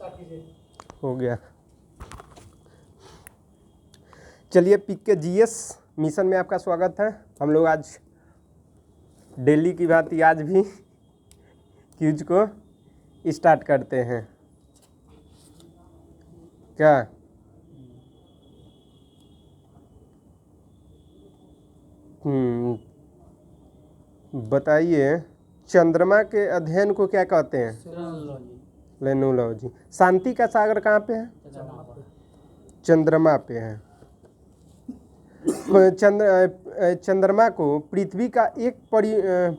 हो गया। चलिए पीके जीएस मिशन में आपका स्वागत है। हम लोग आज डेली की भांति आज भी क्यूज को स्टार्ट करते हैं। क्या बताइए, चंद्रमा के अध्ययन को क्या कहते हैं? लेनोलॉजी। शांति का सागर कहाँ पे है? चंद्रमा पे है। चंद्रमा को पृथ्वी का एक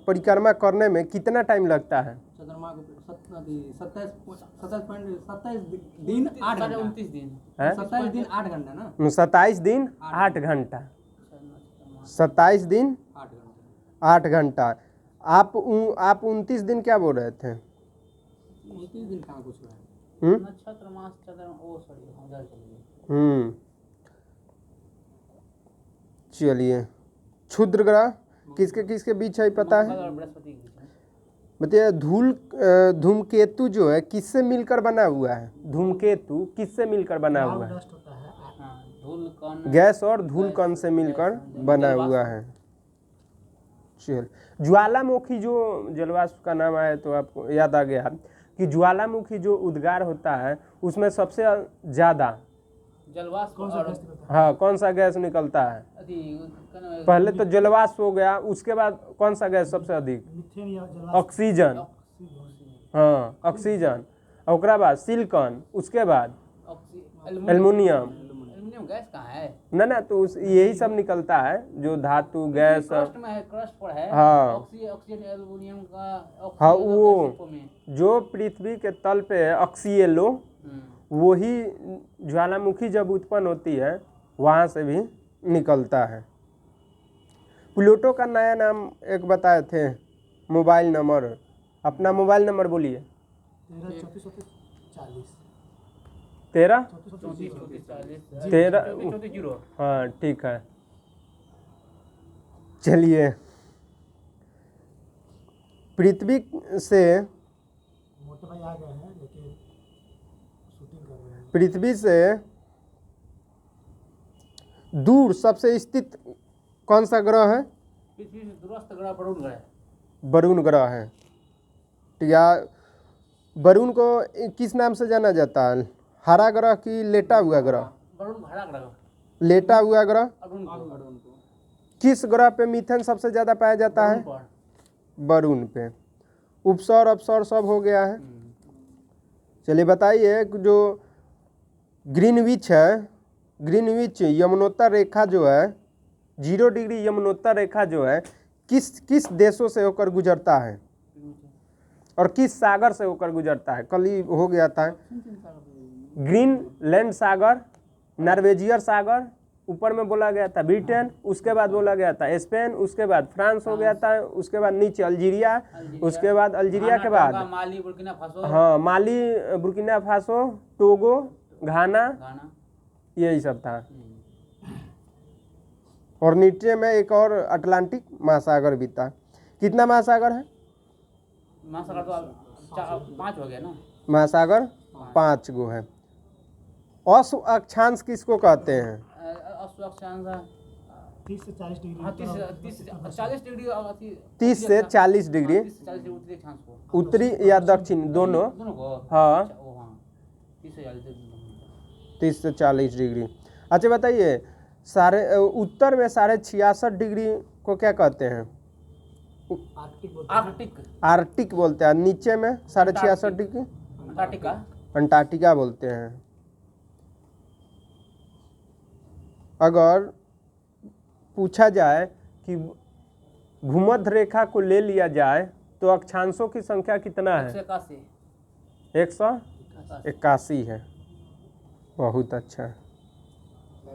परिक्रमा करने में कितना टाइम लगता है? चंद्रमा को 27 दिन 8 घंटा। 27 दिन 8 घंटा ना? 27 दिन 8 घंटा। 27 दिन 8 घंटा। आप 29 दिन क्या बोल रहे थे? 29 दिन कहाँ कुछ है? नक्षत्र मास चंद्रमा ओ सॉरी चलिए, क्षुद्र ग्रह किसके किसके बीच है पता है? बताइए। धूमकेतु जो है किससे मिलकर बना हुआ है? धूमकेतु किससे मिलकर बना हुआ है? गैस और धूल कण से मिलकर बना हुआ है। चल, ज्वालामुखी जो जलवाष्प का नाम आया तो आपको याद आ गया कि ज्वालामुखी जो उद्गार होता है उसमें सबसे ज्यादा जलवाष्प कौन सा गैस निकलता है? पहले तो जलवाष्प हो गया, उसके बाद कौन सा गैस सबसे अधिक? ऑक्सीजन। हाँ, ऑक्सीजन। और उसके बाद सिलिकॉन, उसके बाद एल्युमिनियम गैस कहाँ है ना तो यही सब निकलता है जो धातु गैस क्रस्ट पर है। हाँ ऑक्सीजन एल्युमिनियम का। हाँ, वो जो पृथ्वी के तल पे है ऑक्सीएलो, वही ज्वालामुखी जब उत्पन्न होती है वहाँ से भी निकलता है। प्लूटो का नया नाम एक बताए थे, मोबाइल नंबर। अपना मोबाइल नंबर बोलिए। 13 हाँ ठीक है। चलिए, पृथ्वी से दूर सबसे स्थित कौन सा ग्रह है? पृथ्वी से दूरस्थ ग्रह वरुण ग्रह। वरुण ग्रह है। या वरुण को किस नाम से जाना जाता है? हरा ग्रह की लेटा हुआ ग्रह? वरुण हरा ग्रह। लेटा हुआ ग्रह। अरुण को। किस ग्रह पे मीथेन सबसे ज्यादा पाया जाता है? वरुण पे। उपसौर अपसौर सब हो गया है। चलिए बताइए, जो ग्रीनविच है, ग्रीनविच यमुनोत्तर रेखा जो है, 0 डिग्री यमुनोत्तर रेखा जो है, किस देशों से होकर गुजरता है और किस सागर से होकर गुजरता है? कल ही हो गया था। ग्रीनलैंड सागर, नॉर्वेजियर सागर, ऊपर में बोला गया था ब्रिटेन, उसके बाद बोला गया था स्पेन, उसके बाद फ्रांस हो गया था, उसके बाद नीचे अल्जीरिया, उसके बाद अल्जीरिया के बाद माली बुर्किना फासो। हाँ, माली, बुर्किना फासो, टोगो, घाना, यही सब था। और नीचे में एक और अटलांटिक महासागर भी था। कितना महासागर है? महासागर तो 5 हो गया ना। महासागर 5 गो है। अश्व अक्षांश किसको कहते हैं? अश्व अक्षांश 30 से 40 डिग्री। 30 से 40 डिग्री उत्तरी या दक्षिण दोनों। हाँ, 30 से 40 डिग्री। अच्छा बताइए, उत्तर में 66.5 डिग्री को क्या कहते हैं? आर्कटिक बोलते हैं। नीचे में 66.5 डिग्री अंटार्कटिका बोलते हैं। अगर पूछा जाए कि भूमध्य रेखा को ले लिया जाए तो अक्षांशों की संख्या कितना है? 181 है। बहुत अच्छा।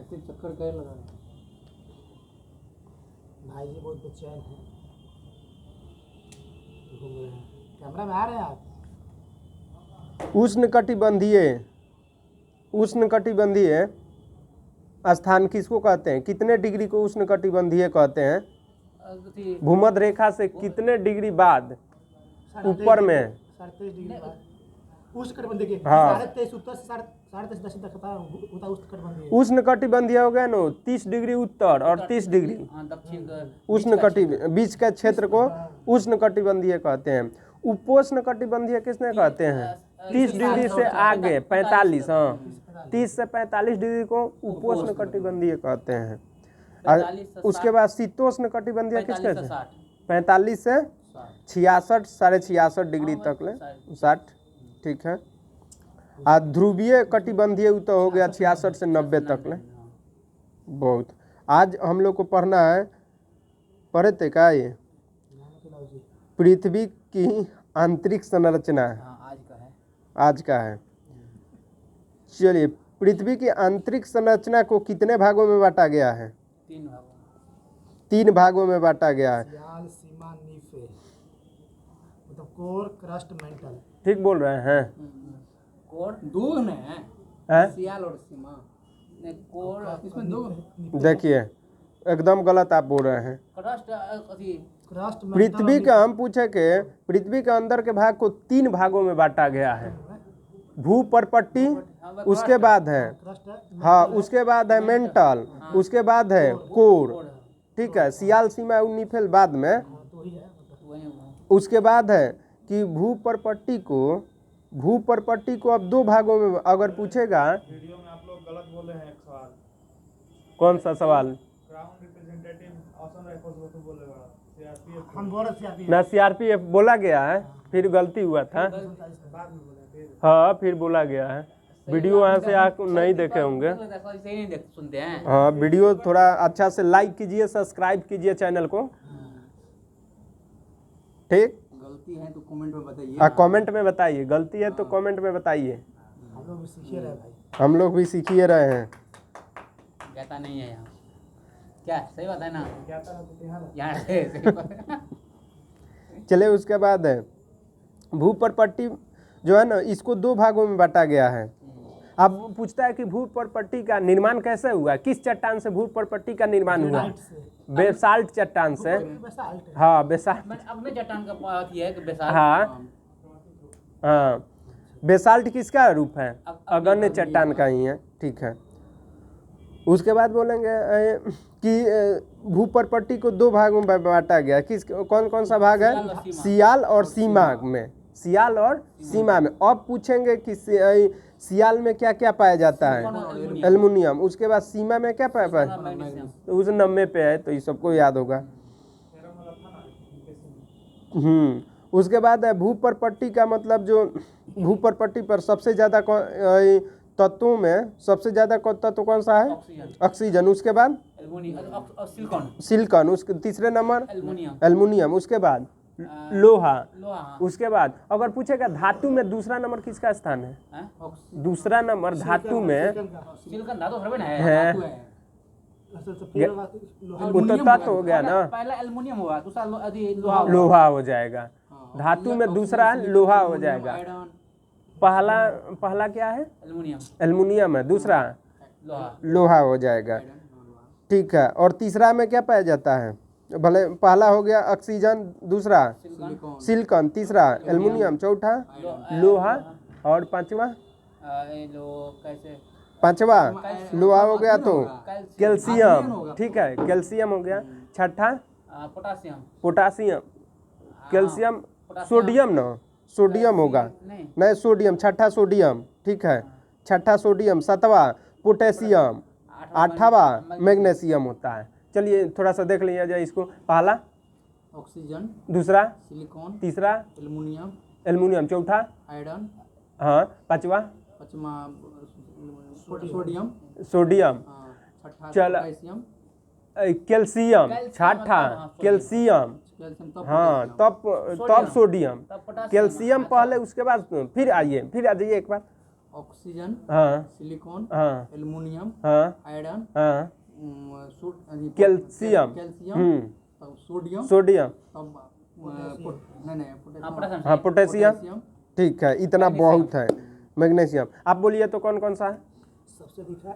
चक्कर कैसे लगा भाई जी? बहुत बेचैन है, घूम रहे हैं। कैमरा में आ रहे हैं आप? उष्णकटिबंधीय स्थान किसको कहते हैं? कितने डिग्री को उष्णकटिबंधीय कहते हैं? भूमध्य रेखा से कितने डिग्री बाद ऊपर में? उष्णकटिबंधीय के हाँ। 23.5 उत्तर से 23.5 दक्षिण तक होता है उष्णकटिबंधीय। उष्णकटिबंधीय हो गया ना 30 डिग्री उत्तर और 30 डिग्री हाँ, दक्षिण बीच का क्षेत्र को उष्णकटिबंधीय कहते हैं। उपोष्णकटिबंधीय किसने कहते हैं? 30 डिग्री से आगे 45, हाँ 30 से 45 डिग्री को उपोष्णकटिबंधीय कहते हैं। और 45 से उसके बाद शीतोष्णकटिबंधीय किस 45 कहते से हैं? 60 45 से 66 66.5 डिग्री हाँ, तक ले 60 60, ठीक है। आ ध्रुवीय कटिबंधीय तो हो गया 66 से 90 तक ले। बहुत। आज हम लोग को पढ़ना है, पढ़े थे क्या ये? पृथ्वी की आंतरिक संरचना है, हाँ, आज का है। आज का है। चलिए, पृथ्वी की आंतरिक संरचना को कितने भागों में बांटा गया है? 3 भागों में। 3 भागों में बांटा गया है। सियाल, सीमा, नीफे, मतलब कोर, क्रस्ट, मेंटल। ठीक बोल रहे हैं? कोर 2 में है, हैं? सियाल और सीमा ने कोर इसमें 2 देखिए, एकदम गलत आप बोल रहे हैं। क्रस्ट अथी क्रस्ट, पृथ्वी का हम पूछे के पृथ्वी के अंदर के भाग को 3 भागों में बांटा गया है। भूपर्पट्टी, उसके बाद है, क्रस्ट है, हाँ उसके बाद है मेंटल, उसके बाद है कोर, ठीक है। सियाल, सीमा और नीफेल बाद में। तो ही है मतलब। वही उसके बाद है कि भूपर्पट्टी को अब 2 भागों में अगर पूछेगा। वीडियो में आप लोग गलत बोले हैं एक सवाल। कौन सा सवाल? ग्राउंड रिप्रेजेंटेटिव असम राइफल्स को तो बोले बड़ा सीआरपीएफ हम बोल रहे थे ना सीआरपीएफ बोला गया है, फिर गलती हुआ था। बाद में बोले फिर। हाँ फिर बोला गया है। वीडियो वहाँ से आप नहीं देखे होंगे। सही नहीं देख सुनते हैं। हाँ वीडियो थोड़ा अच्छा से लाइक कीजिए, सब्सक्राइब कीजिए चैनल को, ठीक। गलती है तो कमेंट में बताइए। हाँ कमेंट में बताइए, गलती है तो कमेंट में बताइए। हम लोग भी सीखे रहे भाई। हम लोग भी सीख ही रहे हैं। कहता नहीं है यहाँ। क्या सही बात है ना? क्या था तो यहाँ यहाँ से सही बात है। चलिए, उसके बाद है भूपर्पट्टी जो है ना, इसको 2 भागों में बांटा गया है। अब पूछता है कि भूपर्पट्टी का निर्माण कैसे हुआ, किस चट्टान से भूपर्पट्टी का निर्माण हुआ? ग्रेनाइट से। बेसाल्ट चट्टान से। बेसाल्ट है। हाँ बेसाल्ट, मैंने अपने चट्टान का अथी है कि बेसाल। हाँ हाँ बेसाल्ट किसका रूप है? अगण्य चट्टान का ही है, ठीक है। उसके बाद बोलेंगे कि भूपर्पट्टी को 2 भागों में बांटा गया। किस कौन कौन सा भाग है? सियाल और सीमा में। सियाल और सीमा में। अब पूछेंगे कि सियाल में क्या क्या पाया जाता है? एल्युमिनियम। उसके बाद सीमा में क्या पाया है? तो उस 90 पे है, तो ये सबको याद होगा। उसके बाद है भूपर्पट्टी का मतलब जो भूपर्पट्टी पर सबसे ज़्यादा तत्वों में सबसे ज़्यादा तत्व कौन सा है? ऑक्सीजन। उसके बाद सिलिकॉन। सिलिकॉन। उसके तीसरे नंबर एल्युमिनियम। एल्युमिनियम। उसके बाद लोहा। लोहा। उसके बाद अगर पूछेगा धातु में दूसरा नंबर किसका स्थान है? दूसरा नंबर धातु में सिलिकॉन धातु हरबे ना है। है। असल से फिर लोहा। वो तो तत्व हो गया ना। पहला एल्युमिनियम हुआ, दूसरा लोहा। लोहा हो जाएगा। धातु में दूसरा लोहा हो जाएगा। पहला क्या है? एल्युमिनियम। एल्युमिनियम है। दूसरा लोहा। लोहा हो जाएगा, ठीक है। और तीसरा में क्या पाया जाता है? भले पहला हो गया ऑक्सीजन, दूसरा सिलिकॉन, तीसरा एल्युमिनियम, चौथा लोहा और पांचवा पांचवा लोहा हो गया तो कैल्शियम, ठीक है कैल्शियम हो गया। छठा पोटासियम। पोटासियम, कैल्शियम, सोडियम ना, सोडियम होगा नहीं सोडियम, छठा सोडियम, ठीक है छठा सोडियम। सातवां पोटेशियम, आठवां मैग्नीशियम होता है। चलिए थोड़ा सा देख लिया जाए इसको। पहला ऑक्सीजन, दूसरा सिलिकॉन, तीसरा एल्युमिनियम, एल्युमिनियम, चौथा आयरन, हाँ पांचवा पांचवा सोडियम, सोडियम, छठा चल पोटेशियम, कैल्शियम, छठा कैल्शियम, कैल्शियम, तब हाँ तब सोडियम, कैल्शियम पहले, उसके बाद फिर आ जाइए एक बार। ऑक्सीजन, हाँ सिलिकॉन, हाँ एल्युमिनियम, हाँ आयरन, हाँ कैल्शियम, तब सोडियम, सोडियम, तब नहीं पोटेशियम। हाँ पोटेशियम, ठीक है इतना बहुत है। मैग्नीशियम। आप बोलिए तो कौन कौन सा है? सबसे दिखा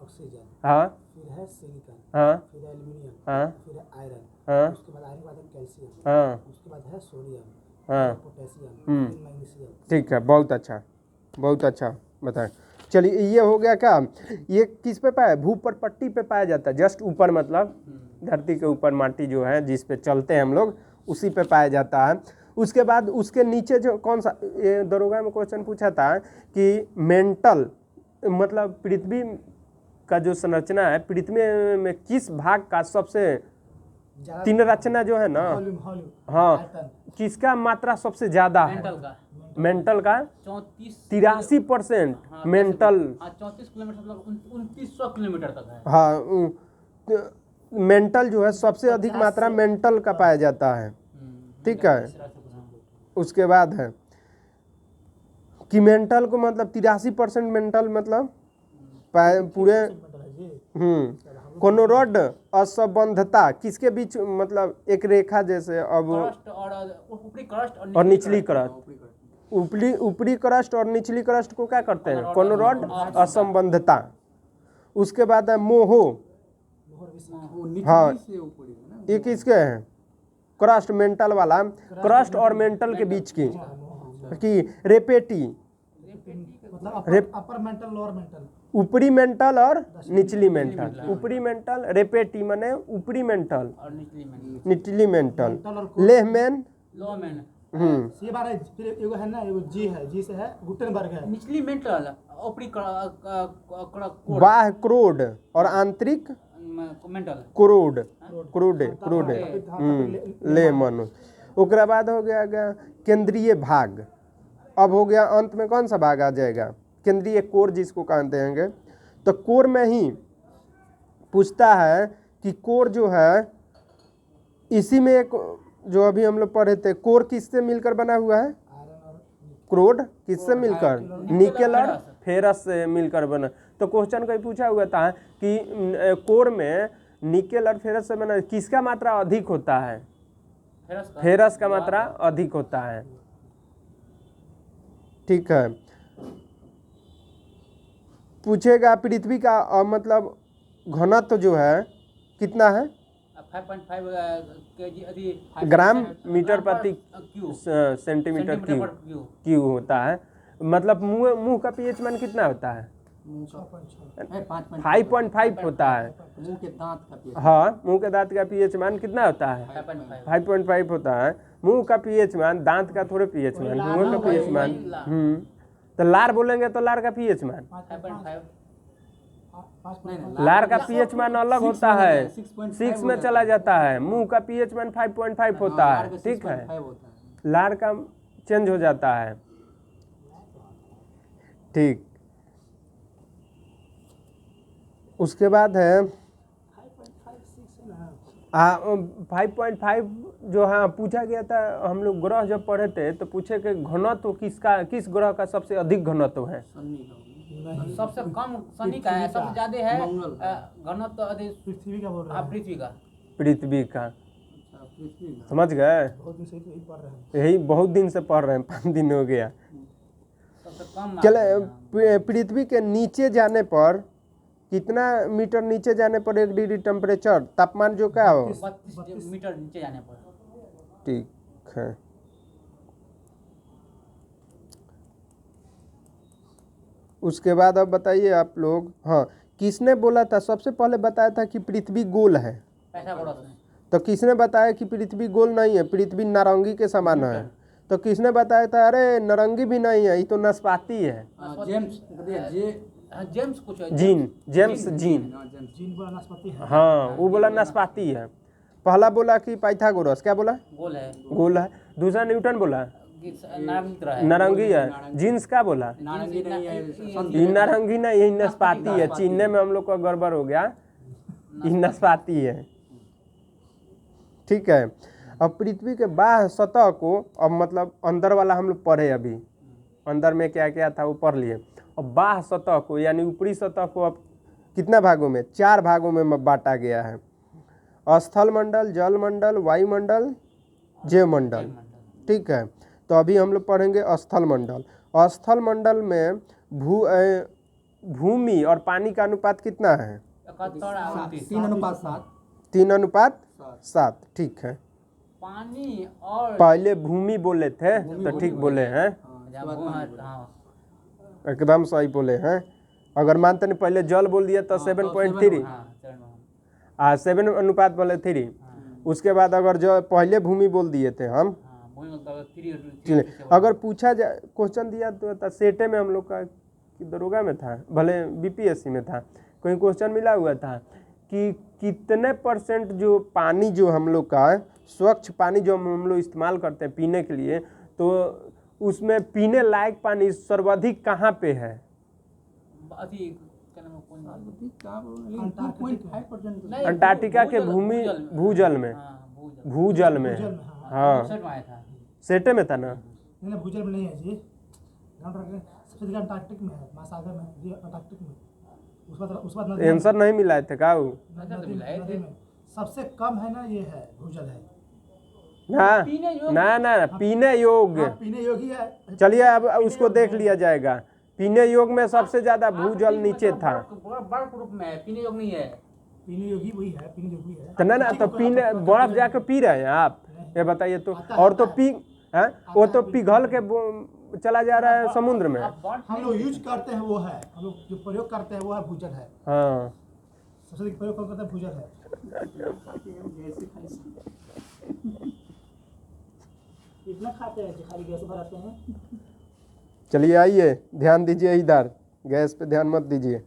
ऑक्सीजन, हाँ फिर है सिलिकॉन, हाँ फिर है एल्युमिनियम, हाँ फिर है आयरन, हाँ उसके बाद आयरन के बाद है कैल्शियम, हाँ उसके बाद है सोडियम, हाँ पोटेशियम, मैग्नीशियम। ठीक है, बहुत अच्छा, बहुत अच्छा बताएं। चलिए ये हो गया क्या, ये किस पे पाया, भूपटपट्टी पे पाया जाता है, जस्ट ऊपर मतलब धरती के ऊपर माटी जो है जिस पे चलते हैं हम लोग उसी पे पाया जाता है। उसके बाद उसके नीचे जो कौन सा, ये दरोगा में क्वेश्चन पूछा था कि मेंटल मतलब पृथ्वी का जो संरचना है, पृथ्वी में किस भाग का सबसे ज़्यादा तीन रचना जो है ना, वॉल्यूम हाँ आयतन। किसका मात्रा सबसे ज्यादा है, मेंटल का मेंटल का 34 83% मेंटल। 34 किलोमीटर मतलब 2900 किलोमीटर तक है। हाँ मेंटल जो है सबसे अधिक मात्रा मेंटल का पाया जाता है, ठीक है। उसके बाद है कि मेंटल को मतलब 83% मेंटल मतलब पूरे कोनोरॉड असंबंधता किसके बीच मतलब एक रेखा जैसे, अब क्रस्ट और ऊपरी क्रस्ट और निचली क्रस्ट, ऊपरी क्रस्ट और निचली क्रस्ट को क्या करते हैं, कोनोरॉड असंबंधता। उसके बाद है मोहो, हाँ ये किसके हैं, क्रस्ट मेंटल वाला, क्रस्ट और मेंटल के बीच की रेपेटी, मतलब अपर मेंटल लोअर मेंटल, ऊपरी मेंटल और निचली मेंटल, ऊपरी मेंटल रेपेटी माने ऊपरी मेंटल और निचली मेंटल, लेहमैन लो मैन ये बार है। फिर एगो है ना, एगो जी है, जी से है गुटेनबर्ग है। निचली मेंटल ऊपरी कोड बाह्य क्रोड और आंतरिक मेंटल क्रोड, क्रोडे लेमन। ओकरा बाद हो गया केंद्रीय भाग। अब हो गया अंत में कौन सा भाग आ जाएगा, केंद्रीय कोर जिसको कहते हैं। तो कोर में ही पूछता है कि कोर जो है, इसी में एक जो अभी हम लोग पढ़े थे, कोर किससे मिलकर बना हुआ है, क्रोड किससे मिलकर, निकेल और फेरस से मिलकर बना। तो क्वेश्चन कहीं पूछा हुआ था कि कोर में निकेल और फेरस से बना, किसका मात्रा अधिक होता है, फेरस का मात्रा अधिक होता है, ठीक है। पूछेगा पृथ्वी का मतलब घनत्व जो है कितना है, 5.5 kg ग्राम मीटर प्रति सेंटीमीटर क्यूब होता है। मतलब मुंह का पीएच मान कितना होता है, 5.5 होता है। मुंह के दांत का पीएच, हाँ मुंह के दांत का पीएच मान कितना होता है, 5.5 होता है। मुंह का पीएच मान, दांत का थोड़े पीएच मान, मुंह का पीएच मान। तो लार बोलेंगे तो लार का पीएच मान, 5.5 लार का पीएच मान अलग होता है, 6 में चला जाता है। मुंह का पीएच मान 5.5 होता है, ठीक है। लार का चेंज हो जाता है, ठीक। उसके बाद है 5.5 जो हाँ पूछा गया था, हम लोग ग्रह जब पढ़े थे तो पूछे कि घनत्व किस ग्रह का सबसे अधिक घनत्व है, सबसे कम शनि का है, सबसे ज्यादा है घनत्व अधिक पृथ्वी का बोल रहा है। पृथ्वी का। समझ गए, बहुत दिन से यही पढ़ रहे हैं। यही बहुत दिन से पढ़ रहे हैं, 5 दिन हो गया। सबसे कम चले पृथ्वी के नीचे जाने पर कितना मीटर नीचे जाने पर 1 डिग्री टेम्परेचर तापमान जो क्या हो, 32 मीटर नीचे जाने पर, ठीक है। उसके बाद अब बताइए आप लोग, हाँ किसने बोला था, सबसे पहले बताया था कि पृथ्वी गोल है, पैथागोरस ने। तो किसने बताया कि पृथ्वी गोल नहीं है, पृथ्वी नारंगी के समान है। तो किसने बताया था अरे नारंगी भी नहीं है, ये तो नाशपाती है, जेम्स कुछ है, जेम्स जीन, जीन बोला नाशपाती है। हाँ वो बोला नाशपाती है। पहला बोला कि पाइथागोरस, क्या बोला, गोल है, गोल है। दूसरा न्यूटन बोला नारंगी तरह है, नारंगी है। जीन्स क्या बोला, नारंगी नहीं है, ये नारंगी नहीं, यही नाशपाती है। चीनने में हम लोग का गड़बड़ हो गया, ये नाशपाती है, ठीक है। अब पृथ्वी के बाह्य सतह को, अब मतलब अंदर वाला हम लोग पढ़े, अभी अंदर में क्या क्या था वो पढ़ लिए। अब बाह्य सतह को यानी ऊपरी सतह को अब कितना भागों में, 4 भागों में बांटा गया है, स्थल मंडल, जल मंडल, वायुमंडल, जैवमंडल, ठीक है। तो अभी हम लोग पढ़ेंगे स्थल मंडल। स्थल मंडल में भूमि और पानी का अनुपात कितना है, 71 और 29, 3:7। 3:7, ठीक है। पानी और पहले भूमि बोले थे तो ठीक बोले हैं, एकदम सही बोले हैं। अगर मानते नहीं पहले जल बोल दिया तो 7.3, 7 बोले 3। उसके बाद अगर जो पहले भूमि बोल दिए थे हम, चलिए अगर पूछा जाए क्वेश्चन दिया तो सेटे में हम लोग का दरोगा में था, भले बीपीएससी में था, कोई क्वेश्चन मिला हुआ था कि कितने % जो पानी जो हम लोग का स्वच्छ पानी जो हम लोग इस्तेमाल करते हैं पीने के लिए, तो उसमें पीने लायक पानी सर्वाधिक कहाँ पे है? अंटार्कटिका के भूजल में, भूजल में। हाँ सेटे में था ना, नहीं भूजल में नहीं है जी, सबसे ज़्यादा अंटार्कटिक में है, महासागर में, ये अंटार्कटिक में। उस बाद आंसर नहीं मिला थे का नदी में सबसे कम है ना, ये है भूजल है ना पीने योग्य, पीने योग्य है। चलिए अब उसको देख लिया जाएगा। पीने योग्य में सबसे ज्यादा भूजल नीचे था, बर्फ रूप में है, पीने योग्य नहीं है। पीने योग्य वही है, पीने योग्य है तो ना तो पीने बर्फ जाके पी रहे हैं आप, ये बताइए तो। और तो पी है वो तो पिघल के चला जा रहा है समुद्र में। हम लोग यूज करते हैं वो है, हम लोग जो प्रयोग करते हैं वो है भूजल है। हाँ सबसे अधिक प्रयोग करते हैं भूजल है। इतना खाते हैं खाली गैस भराते हैं। चलिए आइए ध्यान दीजिए इधर, गैस पे ध्यान मत दीजिए।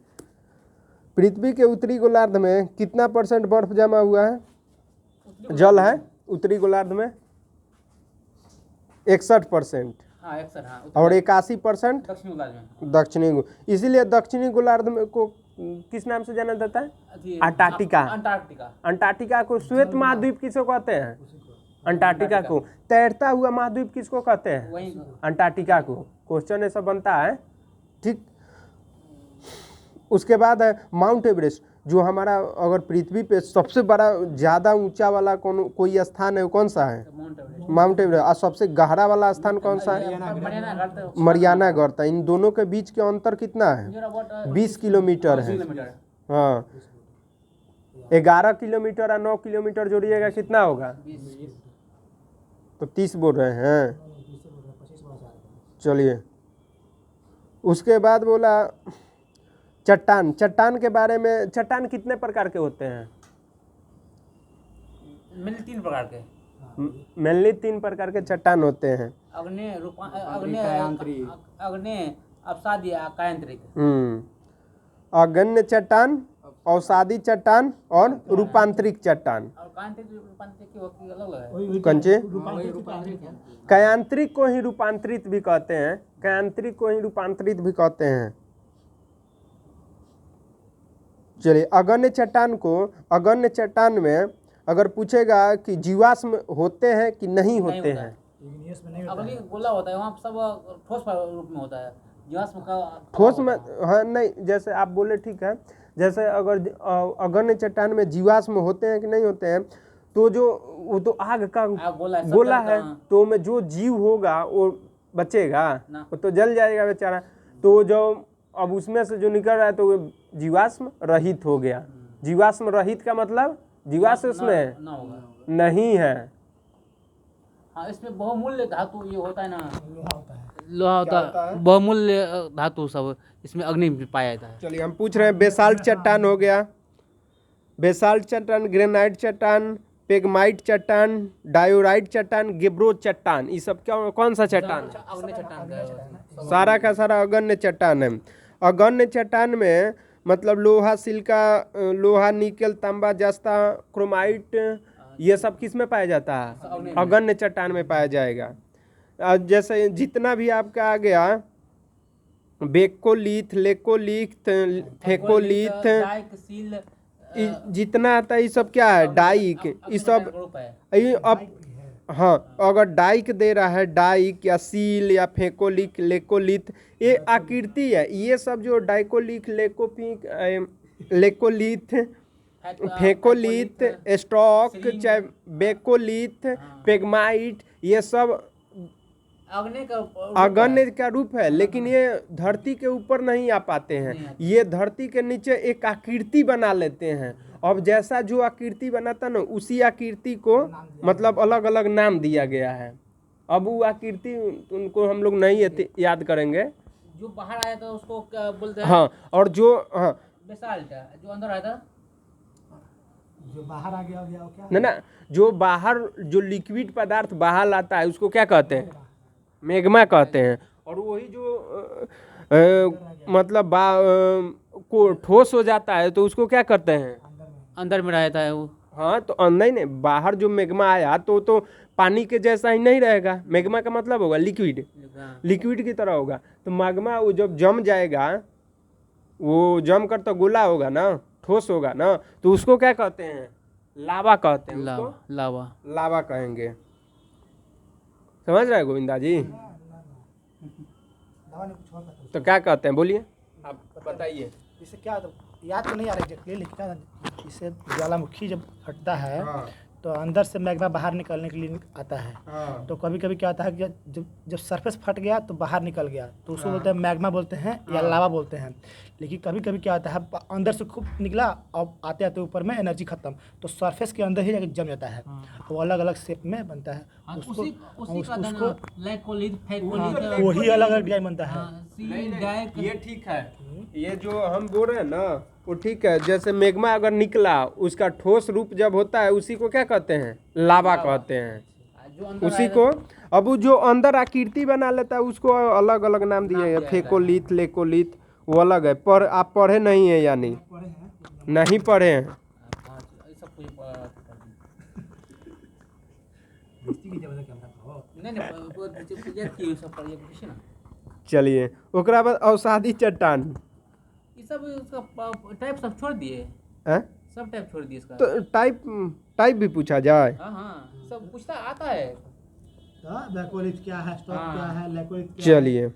पृथ्वी के उत्तरी गोलार्ध में कितना % बर्फ जमा हुआ है, जल है उत्तरी गोलार्ध में? 61%। और 81% दक्षिणी। इसीलिए दक्षिणी गोलार्ध में को किस नाम से जाना जाता है? अंटार्कटिका। अंटार्कटिका को श्वेत महाद्वीप किसको कहते हैं? अंटार्कटिका को। तैरता हुआ महाद्वीप किसको कहते हैं? अंटार्कटिका को। क्वेश्चन ऐसा बनता है, ठीक। उसके बाद है माउंट एवरेस्ट, जो हमारा अगर पृथ्वी पे सबसे बड़ा ज़्यादा ऊंचा वाला कोई स्थान है, वो कौन सा है? Mount Everest. और सबसे गहरा वाला स्थान कौन सा है? मरियाना गर्त। इन दोनों के बीच के अंतर कितना है? 20 किलोमीटर है। हाँ 11 किलोमीटर और 9 किलोमीटर जोड़िएगा कितना होगा? तो 30 बोल रहे हैं। चलिए उसके बाद बोला चट्टान। चट्टान के बारे में, चट्टान कितने प्रकार के होते हैं? मेनली 3 प्रकार के। मेनली 3 प्रकार के चट्टान होते हैं। अग्नि अवसादी कायांतरिक। अग्न्य चट्टान, अवसादी चट्टान और रूपांतरिक चट्टान। और कायांतरिक रूपांतरिक की अलग है। कंचे कायांतरिक को ही रूपांतरित भी कहते हैं, कायांतरिक को ही रूपांतरित भी कहते हैं। चलिए अगण्य चट्टान को, अगण्य चट्टान में अगर पूछेगा कि जीवाश्म होते हैं कि नहीं होते हैं? अग्नि गोला होता है, वहाँ सब ठोस रूप में होता है। जीवाश्म का ठोस में, हाँ नहीं, जैसे आप बोले ठीक है। जैसे अगर अगण्य चट्टान में जीवाश्म होते हैं कि नहीं होते हैं, तो जो वो तो आग का गोला है, तो में जो जीव होगा वो बचेगा, वो तो जल जाएगा बेचारा। तो जो अब उसमें से जो निकल रहा है तो वो जीवाश्म रहित हो गया। जीवाश्म रहित का मतलब जीवाश्म इसमें नहीं है। हाँ, इसमें बहुमूल्य धातु ये होता है ना, लोहा होता है, बहुमूल्य धातु सब इसमें अग्नि में पाया जाता है। चलिए हम पूछ रहे हैं, बेसाल्ट चट्टान हो गया, बेसाल्ट चट्टान, ग्रेनाइट चट्टान, पेगमाइट चट्टान, डायोराइट चट्टान, गिब्रो चट्टान, ये सब क्या, कौन सा चट्टान? अग्नि चट्टान सारा का सारा अगण्य चट्टान है। अगण्य चट्टान में मतलब लोहा, सिलिका, लोहा, निकेल, तांबा, जस्ता, क्रोमाइट, ये सब किस में पाया जाता है? अगण्य चट्टान में पाया जाएगा। जैसे जितना भी आपका आ गया, बेकोलिथ, लेकोलिथ, फेकोलिथ, जितना आता है ये सब क्या है? डाइक। ये सब अब हाँ, अगर डाइक दे रहा है, डाइक या सील या फेकोलिक, लेकोलिथ, ये आकृति है। ये सब जो डाइकोलिक, लेकोलिथ, फेकोलिथ, स्टॉक, चाहे बेकोलिथ, पेगमाइट, ये सब अग्नि का अगण्य का रूप है, लेकिन ये धरती के ऊपर नहीं आ पाते हैं, ये धरती के नीचे एक आकृति बना लेते हैं। अब जैसा जो आकृति बनाता ना, उसी आकृति को मतलब अलग अलग नाम दिया गया है। अब वो आकृति उनको हम लोग नहीं याद करेंगे। जो बाहर आया था उसको क्या बोलते हैं? हाँ, और जो हाँ बेसाल्ट, जो अंदर आया था जो बाहर आ गया हो गया वो क्या ना ना, जो बाहर जो लिक्विड पदार्थ बाहर आता है उसको क्या कहते हैं? मैग्मा कहते हैं। और वही जो मतलब को ठोस हो जाता है तो उसको क्या करते हैं? अंदर में रहता है वो। हाँ, तो नहीं, बाहर जो मैग्मा आया तो पानी के जैसा ही नहीं रहेगा। मैग्मा का मतलब होगा लिक्विड, लिक्विड की तरह होगा। तो मैग्मा वो जब जम जाएगा, वो जम कर तो गोला होगा ना, ठोस होगा ना, तो उसको क्या कहते हैं? लावा कहते हैं। लावा, उसको लावा लावा कहेंगे। समझ रहे गोविंदा जी? दवा ने कुछ और पता तो क्या कहते हैं, बोलिए आप बताइए। इससे क्या याद तो नहीं आ रहा एग्जैक्टली, लेकिन क्या इससे ज्वालामुखी जब फटता है तो अंदर से मैग्मा बाहर निकलने के लिए आता है। तो कभी कभी क्या होता है कि जब सरफेस फट गया तो बाहर निकल गया, तो उसको बोलते हैं मैग्मा बोलते हैं या लावा बोलते हैं। लेकिन कभी कभी क्या होता है, अंदर से खूब निकला और आते आते ऊपर में एनर्जी खत्म, तो सरफेस के अंदर ही जाके जम जाता है। वो अलग अलग शेप में बनता है, उसको वही अलग अलग डिजाइन बनता है। ये ठीक है, ये जो हम बोल रहे हैं ना वो ठीक है। जैसे मैग्मा अगर निकला, उसका ठोस रूप जब होता है उसी को क्या कहते हैं? लावा कहते हैं। उसी को अब वो जो अंदर आकृति बना लेता है उसको अलग अलग नाम दिए हैं, फेकोलिथ, लेकोलिथ, वो अलग है। पर आप पढ़े नहीं है यानी नहीं पढ़े हैं। चलिए, ओकरा बाद अवसादी चट्टान, ये सब उसका टाइप सब छोड़ दिए हैं? सब टाइप छोड़ दिए इसका। तो टाइप भी पूछा जाए? हाँ हाँ, सब पूछता आता है। बैकोलिथ क्या है, स्टॉक क्या है, लेकोलिथ क्या है? चलिए,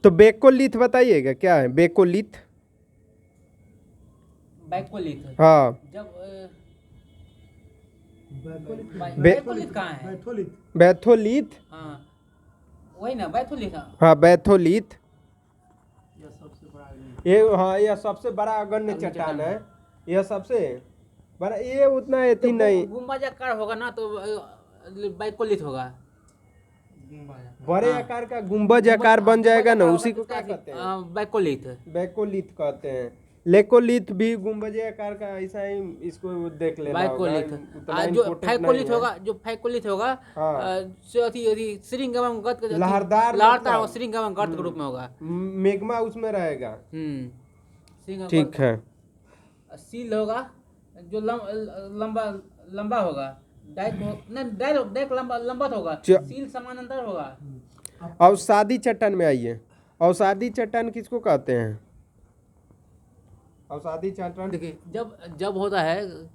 तो बेकोलिथ बताइएगा क्या है बेकोलिथ? बैकोलिथ, हाँ, जब बैकोलिथ कहाँ है? बैथोलिथ बैथोलिथ, हाँ वही ना, बैथोलिथ। हाँ बैथोलिथ, ये हाँ, यह सबसे बड़ा अगण्य चट्टान है। यह सबसे बड़ा, ये उतना एती नहीं, गुम्बजाकार होगा ना तो बैकोलिथ होगा। बड़े आकार का गुंबज आकार बन जाएगा ना, उसी को क्या कहते हैं? बैकोलिथ। बैकोलिथ कहते हैं। लेकोलिथ भी गुंबज आकार का ऐसा ही, इसको देख लेना होगा, बैकोलिथ। उतना जो important फैकोलिथ नहीं है। होगा, जो फैकोलिथ होगा हाँ। जो अथी श्रृंगम गत लहरदार लहरदार मतलब। श्रृंगम गर्त के रूप में होगा। मैग्मा उसमें रहेगा। श्रृंगम ठीक है। सील होगा जो लंबा लंबा होगा। डाइक लंबा होगा। सील समानांतर होगा। अवसादी चट्टान में आइए। अवसादी चट्टान किसको कहते हैं? अवसादी चट्टान देखिए, जब होता है,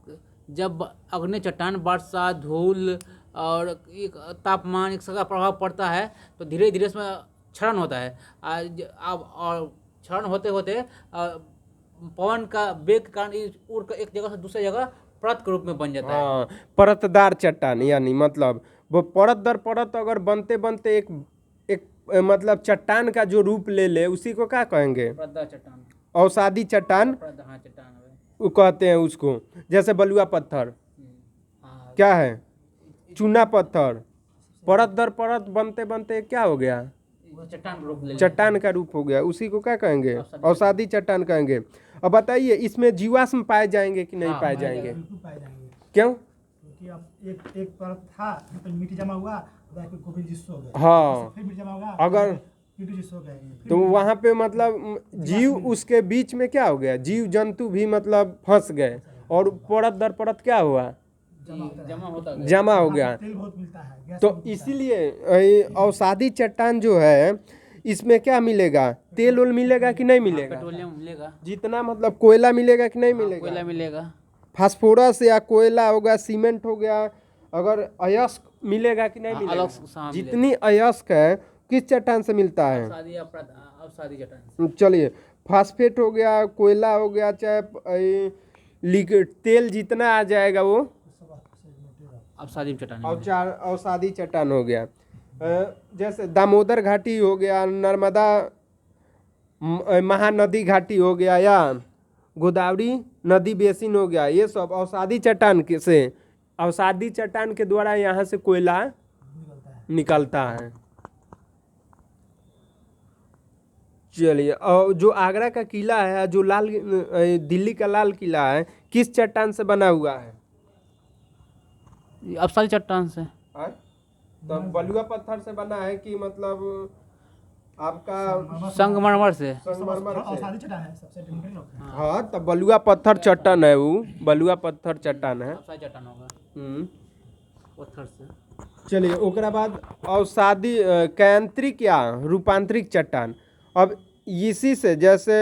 जब अग्नि चट्टान, वर्षा, धूल और एक तापमान, एक सबका प्रभाव पड़ता है तो धीरे धीरे इसमें क्षरण होता है। अब और क्षरण होते होते पवन का वेग के कारण उड़ कर एक जगह से दूसरी जगह परत के रूप में बन जाता है। हाँ, परतदार चट्टान, यानी मतलब वो परत दर परत अगर बनते बनते एक मतलब चट्टान का जो रूप ले ले, उसी को क्या कहेंगे? परतदार चट्टान, अवसादी चट्टान हाँ चट्टान है। वो कहते हैं उसको। जैसे बलुआ पत्थर हाँ, क्या है? चूना पत्थर, परत दर परत बनते बनते क्या हो गया? चट्टान का रूप ले चट्टान का रूप हो गया, उसी को क्या कहेंगे? अवसादी चट्टान कहेंगे। अब बताइए, इसमें जीवाश्म पाए जाएंगे कि नहीं पाए जाएंगे? बिल्कुल पाए जाएंगे, क्यों? क्योंकि अब एक परत था, फिर पे मिट्टी जमा हुआ, फिर गोविंद जी सो गए। हाँ, फिर मिट्टी जमा हुआ, अगर मिट्टी जी सो गए। तो वहाँ पे मतलब जीव उसके बीच में क्या हो गया? जीव जंतु भी मतलब फंस गए और परत दर परत क्या हुआ? जमा होता है। जमा हो गया। तेल बहुत मिलता है, गैस तो बहुत मिलता है। इसीलिए अवसादी चट्टान जो है, इसमें क्या मिलेगा? तेल उल मिलेगा कि नहीं मिलेगा? पेट्रोलियम मिलेगा, जितना मतलब कोयला मिलेगा कि नहीं कोयला मिलेगा? मिलेगा, फास्फोरस या कोयला होगा, सीमेंट हो गया, अगर अयस्क मिलेगा कि नहीं मिलेगा? अलग सामान जितनी अयस्क है किस चट्टान से मिलता है? अवसादी चट्टान। चलिए, फास्फेट हो गया, कोयला हो गया, चाहे तेल जितना आ जाएगा वो अवसादी चट्टान। अवसादी चट्टान हो गया। जैसे दामोदर घाटी हो गया, नर्मदा महानदी घाटी हो गया, या गोदावरी नदी बेसिन हो गया, ये सब अवसादी चट्टान के से, अवसादी चट्टान के द्वारा यहाँ से कोयला निकलता है। चलिए, और जो आगरा का किला है, जो लाल दिल्ली का लाल किला है, किस चट्टान से बना हुआ है? अफसाली चट्टान से। हाँ? तो बलुआ पत्थर से बना है कि मतलब आपका संगमरमर से। संगमरमर से? अवसादी चट्टान है सबसे डिफरेंट। हाँ, तो बलुआ पत्थर चट्टान है, वो बलुआ पत्थर चट्टान है। अफसाली चट्टान होगा पत्थर से। चलिए, ओकरा बाद अवसादी कैंत्रिक या रूपांतरिक चट्टान। अब इसी से, जैसे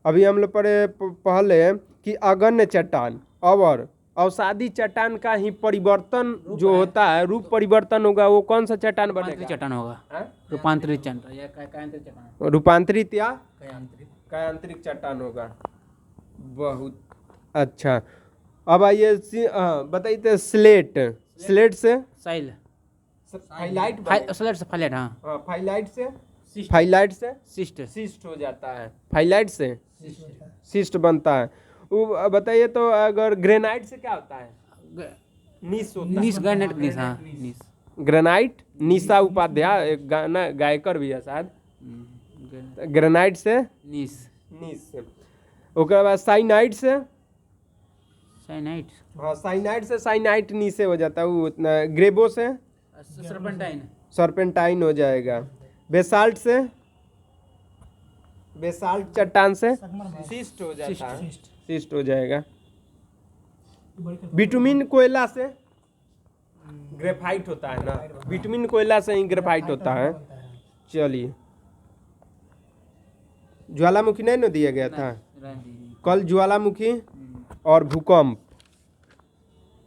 अभी हम लोग पढ़े पहले कि अगण्य चट्टान, और अवसादी चट्टान का ही परिवर्तन जो होता है, रूप परिवर्तन होगा, वो कौन सा चट्टान रूपांतरित बनेगा? चट्टान होगा। हाँ? रूपांतरित चट्टान या कायांतरित चट्टान। रूपांतरित या कायांतरित। कायांतरिक चट्टान होगा। बहुत अच्छा। अब आइए बताइए, तो स्लेट, स्लेट से साइल। फाइलाइट स्लेट से फाइलाइट। हाँ। हाँ, फाइलाइट से सिस्ट। फाइलाइट से सिस्ट। सिस्ट हो जाता है, फाइलाइट से सिस्ट बनता है। वो बताइए, तो अगर ग्रेनाइट से क्या होता है? नीस होता है। नीस ग्रेनाइट नीस। हाँ नीस। ग्रेनाइट, निशा उपाध्याय एक गाना गायकर भी है शायद। ग्रेनाइट से नीस। नीस। ओकरा बाद साइनाइट से, साइनाइट। हाँ साइनाइट से साइनाइट नीचे हो जाता है वो उतना। ग्रेबो से सर्पेंटाइन। सर्पेंटाइन हो जाएगा। बेसाल्ट से, बेसाल्ट चट्टान से सिस्ट हो जाता है, सिस्ट हो जाएगा। बिटुमिन कोयला से ग्रेफाइट होता है ना, बिटुमिन कोयला से ही ग्रेफाइट होता है। चलिए, ज्वालामुखी नहीं ना दिया गया था कल? ज्वालामुखी और भूकंप,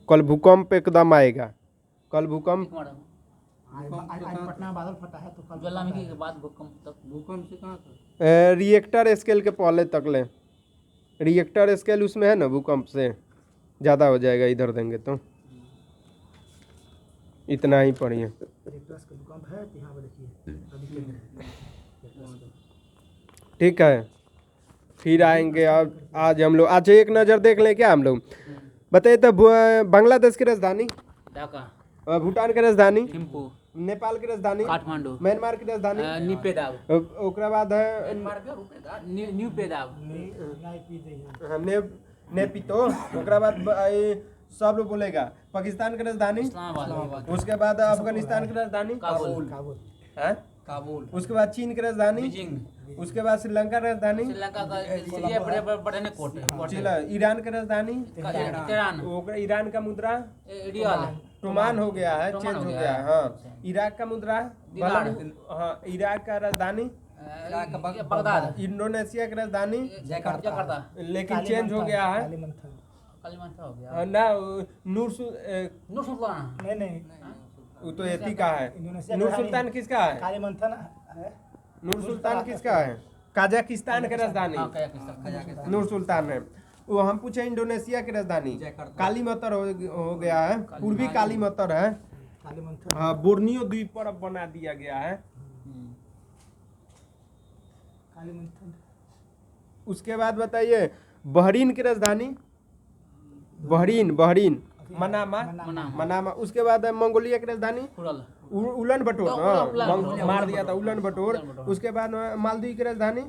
कल भूकंप एकदम आएगा, कल भूकंप। पटना में बादल फटा है तो कल ज्वालामुखी के बाद भूकंप तक। भूकंप से कहाँ तक? रिएक्टर स्केल के पहले तक ले, रिएक्टर स्केल उसमें है ना, भूकंप से ज़्यादा हो जाएगा इधर देंगे तो। इतना ही पढ़िए। भूकंप है तो यहाँ पे देखिए। ठीक है, फिर आएंगे। अब आज हम लोग आज एक नज़र देख लें क्या हम लोग? बताइए तो, बांग्लादेश की राजधानी, ढाका। भूटान की राजधानी, थिम्पू। नेपाल की राजधानी, काठमांडू। म्यांमार की राजधानी, निपेदाव। ओकरा बाद है न्यू पेदाव। हाँ, नेपितो। ओकरा बाद सब लोग बोलेगा। पाकिस्तान की राजधानी, इस्लामाबाद। उसके बाद अफगानिस्तान की राजधानी काबुल। हाँ? काबुल। उसके बाद चीन की राजधानी, बीजिंग। उसके बाद श्रीलंका की राजधानी, श्रीलंका का ये बड़े कोट। ईरान की राजधानी, तेहरान। ईरान का मुद्रा रियाल। टोमान हो गया है, टोमान चेंज हो हो गया गया है। है। हाँ, इराक का मुद्रा दिनार। हाँ, इराक का राजधानी, बगदाद। इंडोनेशिया की राजधानी, जकार्ता। लेकिन चेंज हो गया है कालीमंथन हो गया। ना। नूर सुल्तान। नहीं वो तो एथी का है। इंडोनेशिया नूर का सुल्तान किसका है? काली मंथन है। नूर सुल्तान किसका है? काजाकिस्तान की राजधानी हाँ, कजाकिस्तान। नूर सुल्तान है। वो हम पूछे इंडोनेशिया की राजधानी कालीमतर हो गया है, पूर्वी कालीमतर है। काली मंथन हाँ, बोर्नियो द्वीप पर अब बना दिया गया है। काली मंथन। उसके बाद बताइए, बहरीन की राजधानी, बहरीन मनामा, मनामा। उसके बाद है मंगोलिया की राजधानी कुरल। उलन बटोर, उलन हाँ, बटोर। मार दिया था उलन बटोर। उसके बाद मालदीव की राजधानी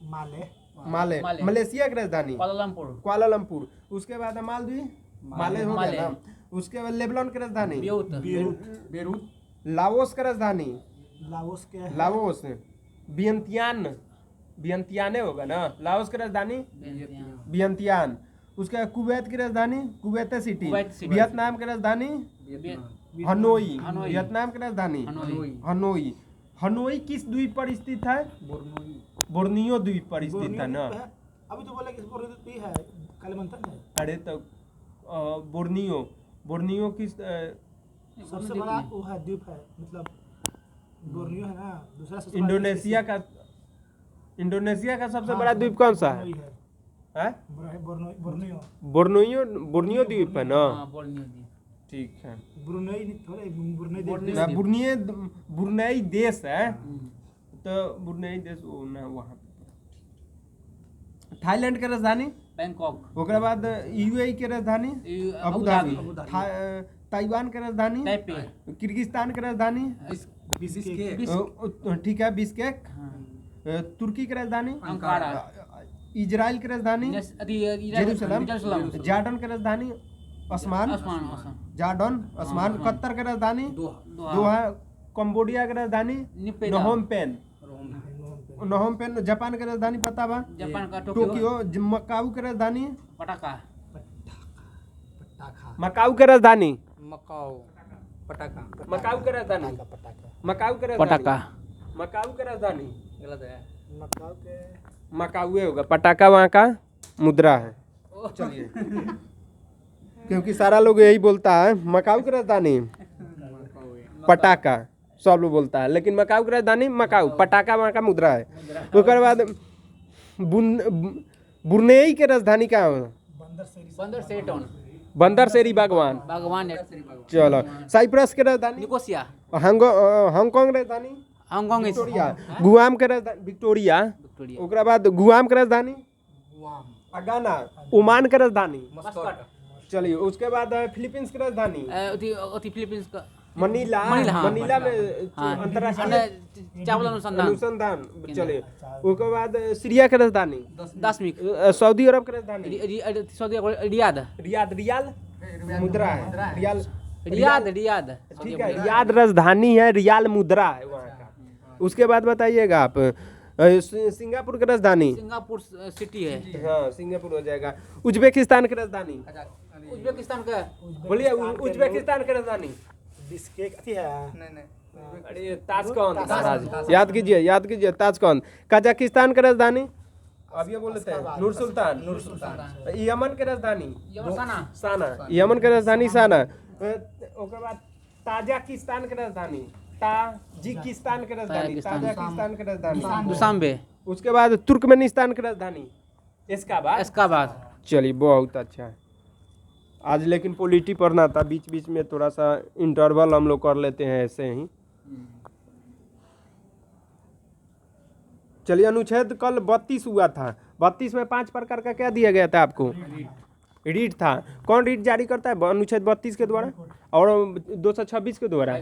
माले माले। मलेशिया की राजधानी कुआलालंपुर। कुआलालंपुर। उसके बाद है मालदीव, माले हो माले। गया ना। उसके बाद लेबनान की राजधानी बेरूत। लाओस की राजधानी लाओस के है। लाओस। वियंतियाने होगा ना। लाओस की राजधानी वियंतियान। उसके बाद कुवैत की राजधानी Kuwait city. Kuwait city. Vietnam की राजधानी हनोई। हनोई। वियतनाम की राजधानी हनोई। हनोई। हनोई किस द्वीप पर स्थित है? बोर्नियो द्वीप पर स्थित है ना। अभी तो बोला कि बोर्नियो द्वीप है, काली मंथन है। अरे तो बोर्नियो किस सबसे बड़ा वो है द्वीप है, मतलब बोर्नियो है ना। दूसरा सबसे बड़ा इंडोनेशिया का सबसे बड़ा द्वीप कौन सा है? बोर्नियो। बोर्नियो द्वीप है ना। हाँ, बोर्नियो द्वीप। ठीक है। ब्रुनई नहीं, थोड़े ब्रुनई बुरनई देश है, तो बुरनई देश वो ना वहाँ थाईलैंड के राजधानी बैंकॉक, ओकरा बाद यूएई के राजधानी अबू धाबी, ताइवान के राजधानी ताइपे, किर्गिस्तान के राजधानी ठीक है बिश्केक, तुर्की की राजधानी अंकारा, इजराइल की राजधानी जेरूसलम, जॉर्डन की राजधानी ओस्मान, जॉर्डन ओस्मान, कतर की राजधानी दोहा, कंबोडिया की राजधानी नहोम पेन, जापान की राजधानी पता बा, जापान का टोक्यो, मकाऊ की राजधानी पटाखा, मकाऊ की राजधानी मकाओ, पटाखा, मकाऊ की राजधानी मकाऊ की राजधानी पटाखा, मकाऊ की राजधानी गलत है। मकाऊ के मकाऊ होगा, पटाखा वहाँ का मुद्रा है। चलिए क्योंकि सारा लोग यही बोलता है मकाऊ की राजधानी पटाखा, सब लोग बोलता है, लेकिन मकाऊ की राजधानी मकाऊ, पटाखा वहाँ का मुद्रा है। उसके बाद बुरनेई के राजधानी क्या है? बंदर सेटोन, बंदर सेरी बागवान। बागवान, चलो साइप्रस के राजधानी निकोसिया, हांगकांग राजधानी हांगकांग, विक्टोरिया, गुआम के राजधानी विक्टोरिया, विक्टोरिया, ओकरा बाद गुआम के राजधानी अगाना, ओमान के राजधानी। चलिए उसके बाद फिलीपींस की राजधानी फिलीपींस का मनीला, हाँ। मनीला में अंतरराष्ट्रीय चावल अनुसंधान। चलिए उसके बाद सीरिया की राजधानी 10 सऊदी अरब की राजधानी सऊदी रियाद, रियाल मुद्रा है, रियाद, ठीक है, रियाद राजधानी है, रियाल मुद्रा है वहाँ का। उसके बाद बताइएगा आप सिंगापुर की राजधानी, सिंगापुर सिटी है, हाँ सिंगापुर हो जाएगा। उज्बेकिस्तान की राजधानी, उज्बेकिस्तान का, बोलिए उज्बेकिस्तान की राजधानी बिश्केक अथी है, अरे ताशकंद, याद कीजिए ताशकंद। कजाकिस्तान की राजधानी अब ये बोलते हैं नूर सुल्तान। यमन की राजधानी साना, यमन की राजधानी साना। ओकर बाद ताजिकिस्तान की राजधानी ताजिकिस्तान की राजधानी ताजिकिस्तान की राजधानी दुशांबे, उसके बाद तुर्कमेनिस्तान की राजधानी एशकाबाद। चलिए बहुत अच्छा है। आज लेकिन पॉलिटी पढ़ना था, बीच बीच में थोड़ा सा इंटरवल हम लोग कर लेते हैं ऐसे ही। चलिए अनुच्छेद कल 32 हुआ था, 32 में 5 प्रकार का क्या दिया गया था आपको? रीट था। कौन रीट जारी करता है? अनुच्छेद 32 के द्वारा और 226 के द्वारा।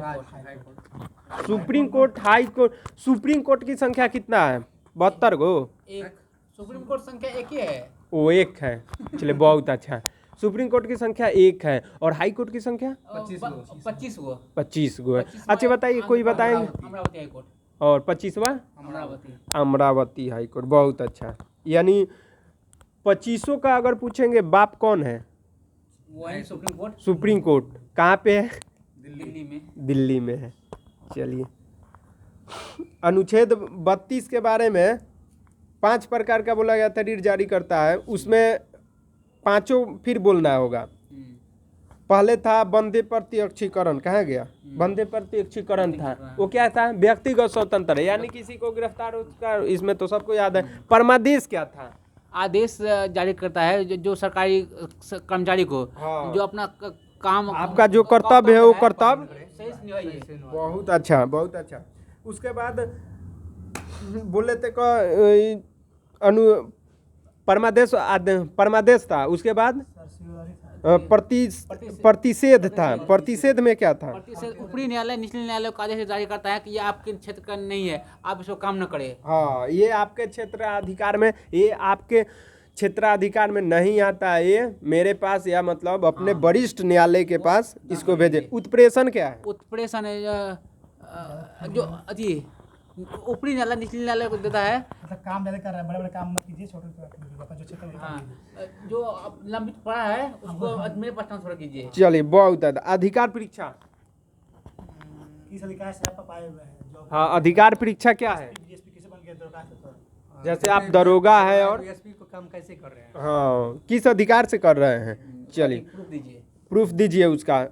Supreme court, high court. Supreme court की संख्या कितना है? 72 गो। सुप्रीम कोर्ट संख्या एक ही है, वो एक है। चलिए बहुत अच्छा। सुप्रीम कोर्ट की संख्या एक है और हाई कोर्ट की संख्या 25 गो है। अच्छा बताइए, कोई बताएंगे? अमरावती हाई कोर्ट और 25वां अमरावती हाई कोर्ट। बहुत अच्छा। यानी 25 का अगर पूछेंगे बाप कौन है? वो है सुप्रीम कोर्ट। सुप्रीम कोर्ट कहाँ पे है? दिल्ली में है। चलिए अनुच्छेद 32 के बारे में 5 प्रकार का बोला गया था रीट जारी करता है, उसमें 5 फिर बोलना होगा। पहले था बंदे प्रत्यक्षीकरण, कहाँ गया? बंदे प्रत्यक्षीकरण था, वो क्या था? व्यक्तिगत स्वतंत्र, यानी किसी को गिरफ्तार उसका, इसमें तो सबको याद है। परमादेश क्या था? आदेश जारी करता है जो सरकारी कर्मचारी को, हाँ। जो अपना काम, आपका जो कर्तव्य है वो कर्तव्य। सही से निभाइए। बहुत अच्छा, बहुत अच्छा। उसके बाद बोले थे परमादेश था। उसके बाद प्रतिषेध था। प्रतिषेध में क्या था? प्रतिषेध ऊपरी न्यायालय निचले न्यायालय को आदेश जारी करता है कि ये आपके क्षेत्र का नहीं है, आप इसको काम न करें। हाँ, ये आपके क्षेत्राधिकार में, ये आपके क्षेत्राधिकार में नहीं आता है, ये मेरे पास, या मतलब अपने वरिष्ठ न्यायालय के पास इसको भेजे। उत्प्रेषण क्या है? उत्प्रेषण जो अति ऊपरी न्यायालय निचले न्यायालय को देता है। मतलब काम ज़्यादा कर रहा है, बड़े बड़े काम मत कीजिए, छोटे छोटे जो क्षेत्र हाँ, जो लंबित पड़ा है उसको मेरे पास ट्रांसफर कीजिए। चलिए बहुत अच्छा। अधिकार परीक्षा, किस अधिकार से आप पाए हुए हैं? जो हाँ अधिकार परीक्षा क्या है? डीएसपी किसे बन गया दरोगा से? तो जैसे आप दरोगा है और डीएसपी को काम कैसे कर रहे हैं? हाँ किस अधिकार से कर रहे हैं? चलिए प्रूफ दीजिए। प्रूफ दीजिए उसका।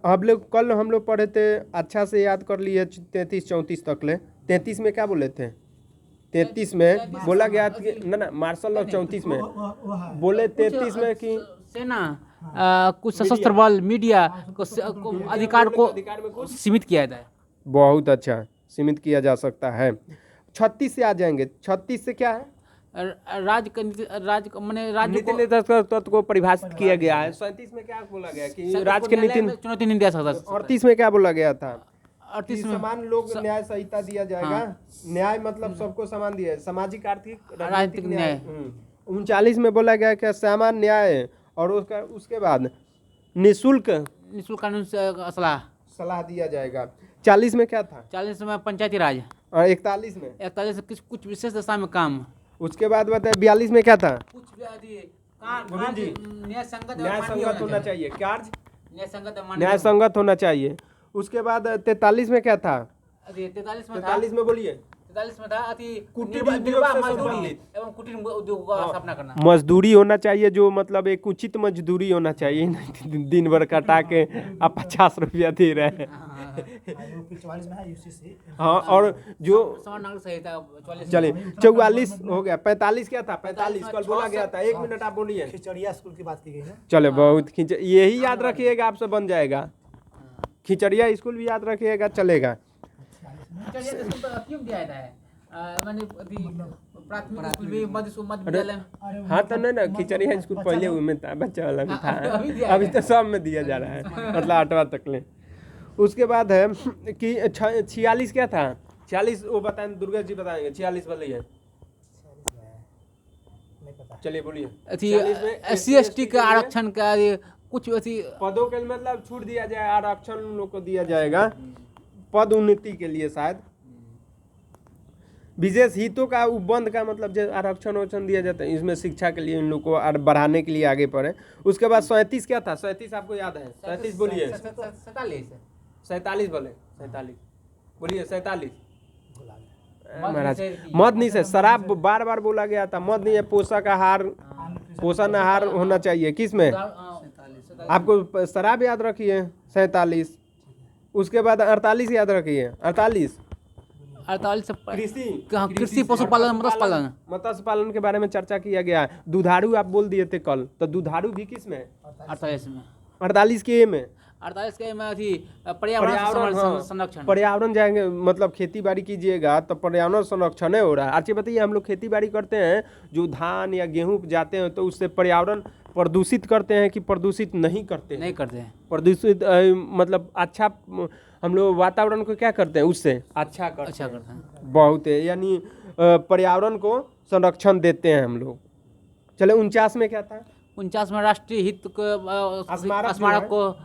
कल हम लोग पढ़े थे, अच्छा से याद कर लिए 33-34 तक ले। 33 में क्या बोले थे? 33 में बोला गया कि ना मार्शल लॉ। 34 में बोले 33 में कि सेना कुछ सशस्त्र बल मीडिया को अधिकार को सीमित किया जाता है। बहुत अच्छा, सीमित किया जा सकता है। 36 से आ जाएंगे। 36 से क्या है? राज्य मैंने राज्य नीति निर्देशक तत्व को परिभाषित किया गया है। 37 में क्या बोला गया कि राज्य के नीति, चुनौती नहीं दिया सकता। 38 में क्या बोला गया था? 38 कि में समान लोग न्याय संहिता दिया जाएगा। न्याय मतलब सबको समान दिया है, सामाजिक आर्थिक राजनीतिक न्याय। 39 में बोला गया कि समान न्याय और उसके बाद निःशुल्क कानून से सलाह दिया जाएगा। 40 में क्या था? 40 में पंचायती राज। और 41 में 41 कुछ विशेष दशा में काम। उसके बाद बताए 42 में क्या था? कुछ न्याय संगत होना चाहिए, कार्य न्याय न्याय संगत होना चाहिए। उसके बाद 43 में क्या था? 43 में था, 43 में बोलिए। 43 में था कुटीर उद्योग से संबंधित एवं कुटीर उद्योग का स्थापना करना। मजदूरी होना चाहिए, जो मतलब एक उचित मजदूरी होना चाहिए, नहीं दिन भर कटा के आप 50 रुपया दे रहे हैं। 44 में है यूसीसी। हाँ, और जो समान नागरिक संहिता 44 चलिए 44 हो गया। 45 क्या था? 45 कल बोला गया था। 1 मिनट आप बोलिए। खिचड़िया स्कूल की बात की गई है। चले, बहुत यही याद रखिएगा, आपसे बन जाएगा। खिचड़िया स्कूल भी याद रखिएगा, चलेगा। स्कूल तो क्यों दिया जाता है? मैंने प्राथमिक स्कूल भी मध्य विद्यालय। हाँ तो नहीं ना, खिचड़िया स्कूल पहले में था, बच्चा वाला में था, अभी तो सब में दिया जा रहा है, मतलब 8वां तक ले। उसके बाद है कि 46 क्या था? 46 वो बताएं, दुर्गा जी बताएंगे। 46 बोलिए, चलिए बोलिए। SC/ST का आरक्षण का कुछ ऐसी पदों के लिए मतलब छूट दिया जाए, आरक्षण उन लोग को दिया जाएगा पद उन्नति के लिए। शायद विशेष हितों का उपबंध का मतलब जो आरक्षण दिया जाता है, इसमें शिक्षा के लिए इन लोग को बढ़ाने के लिए आगे पढ़े। उसके बाद 37 क्या था? 37 आपको याद है? 37 बोलिए। 47 बोले, 47 बोलिए। 47 महाराज मद नहीं से शराब बार बार बोला गया था। मद नहीं है, पोषक आहार, पोषण आहार होना चाहिए। किस में? आपको शराब याद रखिए 47। उसके बाद 48 याद रखिए। 48 कृषि पशुपालन मत्स्य पालन के बारे में चर्चा किया गया है। दुधारू आप बोल दिए थे कल, तो दुधारू भी किस में? 48 में। 48 के में 48 के में पर्यावरण संरक्षण। पर्यावरण जाएंगे, मतलब खेती बाड़ी कीजिएगा तो पर्यावरण संरक्षण हो रहा है। अच्छा बताइए, हम लोग खेती बाड़ी करते हैं, जो धान या गेहूं जाते हैं, तो उससे पर्यावरण प्रदूषित करते हैं कि प्रदूषित नहीं करते? नहीं करते हैं। प्रदूषित मतलब अच्छा, हम लोग वातावरण को क्या करते हैं? उससे अच्छा करते हैं। बहुत है, यानी पर्यावरण को संरक्षण देते हैं हम लोग। चले 49 में क्या था? 49 में राष्ट्रीय हित को स्मारक को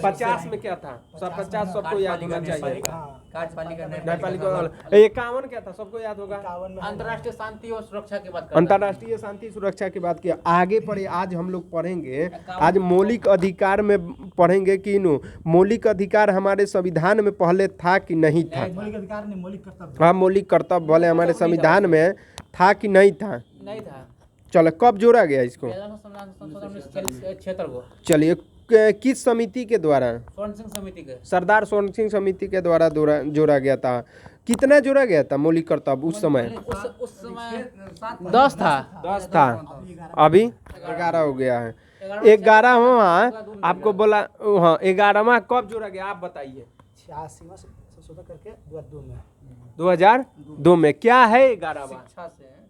50 में क्या था? 50 सबको याद होना चाहिए। कार्यपालिका 51 क्या था? सबको याद होगा। अंतर्राष्ट्रीय शांति और सुरक्षा की बात। अंतर्राष्ट्रीय शांति सुरक्षा की बात किया। आगे पढ़े, आज हम लोग पढ़ेंगे, आज मौलिक अधिकार में पढ़ेंगे कि मौलिक अधिकार हमारे संविधान में पहले था कि नहीं था। मौलिक अधिकार नहीं, मौलिक कर्तव्य। हाँ, मौलिक कर्तव्य बोले हमारे संविधान में था कि नहीं था? नहीं था। चलो, कब जोड़ा गया इसको? क्षेत्र को। चलिए, किस समिति के द्वारा? स्वर्ण सिंह समिति के। सरदार स्वर्ण सिंह समिति के द्वारा जोड़ा गया था। कितना जोड़ा गया था मौलिक कर्तव्य उस समय? उस समय 10 था। 10 था, अभी 11 हो गया है। 11वां आपको बोला। हाँ, 11वां कब जोड़ा गया आप बताइए? 86 में संशोधन करके 2002 में। क्या है 11वां?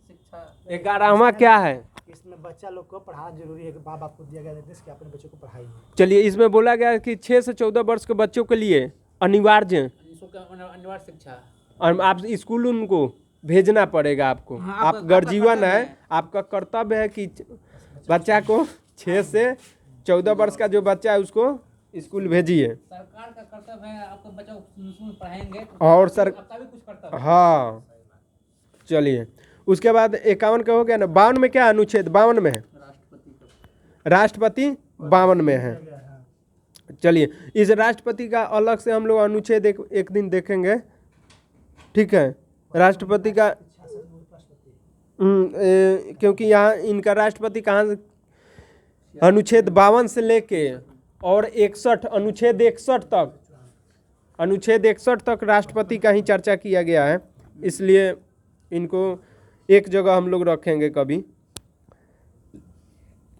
शिक्षा 11वां क्या है? इसमें बच्चा लोग को पढ़ाना जरूरी है कि माँ बाप को दिया गया निर्देश कि अपने बच्चों को पढ़ाइए। चलिए, इसमें बोला गया कि 6 से 14 वर्ष के बच्चों के लिए अनिवार्य शिक्षा, और आप स्कूल उनको भेजना पड़ेगा आपको। आप गर्जीवन है, आपका कर्तव्य है कि बच्चा को 6 से 14 वर्ष का जो बच्चा है उसको स्कूल भेजिए। सरकार का कर्तव्य है, आपको बच्चों को पढ़ाएंगे और सर आपका भी कुछ कर्तव्य। हाँ, चलिए। उसके बाद 51 का हो गया ना। 52 में क्या अनुच्छेद? 52 में है राष्ट्रपति, 52 में है। चलिए, इस राष्ट्रपति का अलग से हम लोग अनुच्छेद एक दिन देखेंगे, ठीक है? राष्ट्रपति का क्योंकि यहाँ इनका राष्ट्रपति कहाँ से, अनुच्छेद 52 से लेके और 61 अनुच्छेद 61 तक राष्ट्रपति का ही चर्चा किया गया है। इसलिए इनको एक जगह हम लोग रखेंगे कभी।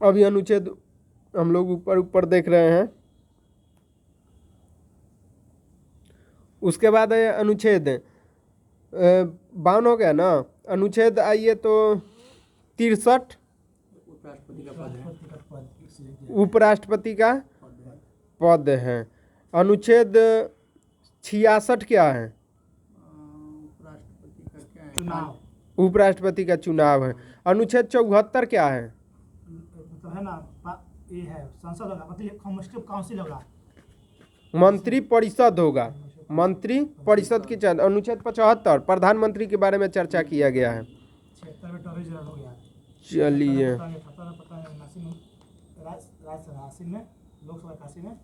अभी अनुच्छेद हम लोग ऊपर ऊपर देख रहे हैं। उसके बाद है अनुच्छेद 52 हो गया ना। अनुच्छेद आइए तो 63 उपराष्ट्रपति का पद है। उपराष्ट्रपति का पद है। अनुच्छेद 66 क्या है? उपराष्ट्रपति का क्या है? चुनाव उपराष्ट्रपति का चुनाव है। अनुच्छेद 74 क्या है? तो है ना ये है संसद होगा, मतलब कॉन्स्टिट्यूटिव काउंसिल होगा। मंत्री परिषद होगा। मंत्री परिषद की अनुच्छेद 75 प्रधानमंत्री के बारे में चर्चा किया गया है। 76 में टॉरेज रन हो गया। चलिए पता है 79 में राज्यसभा, 80 में लोकसभा, 81 में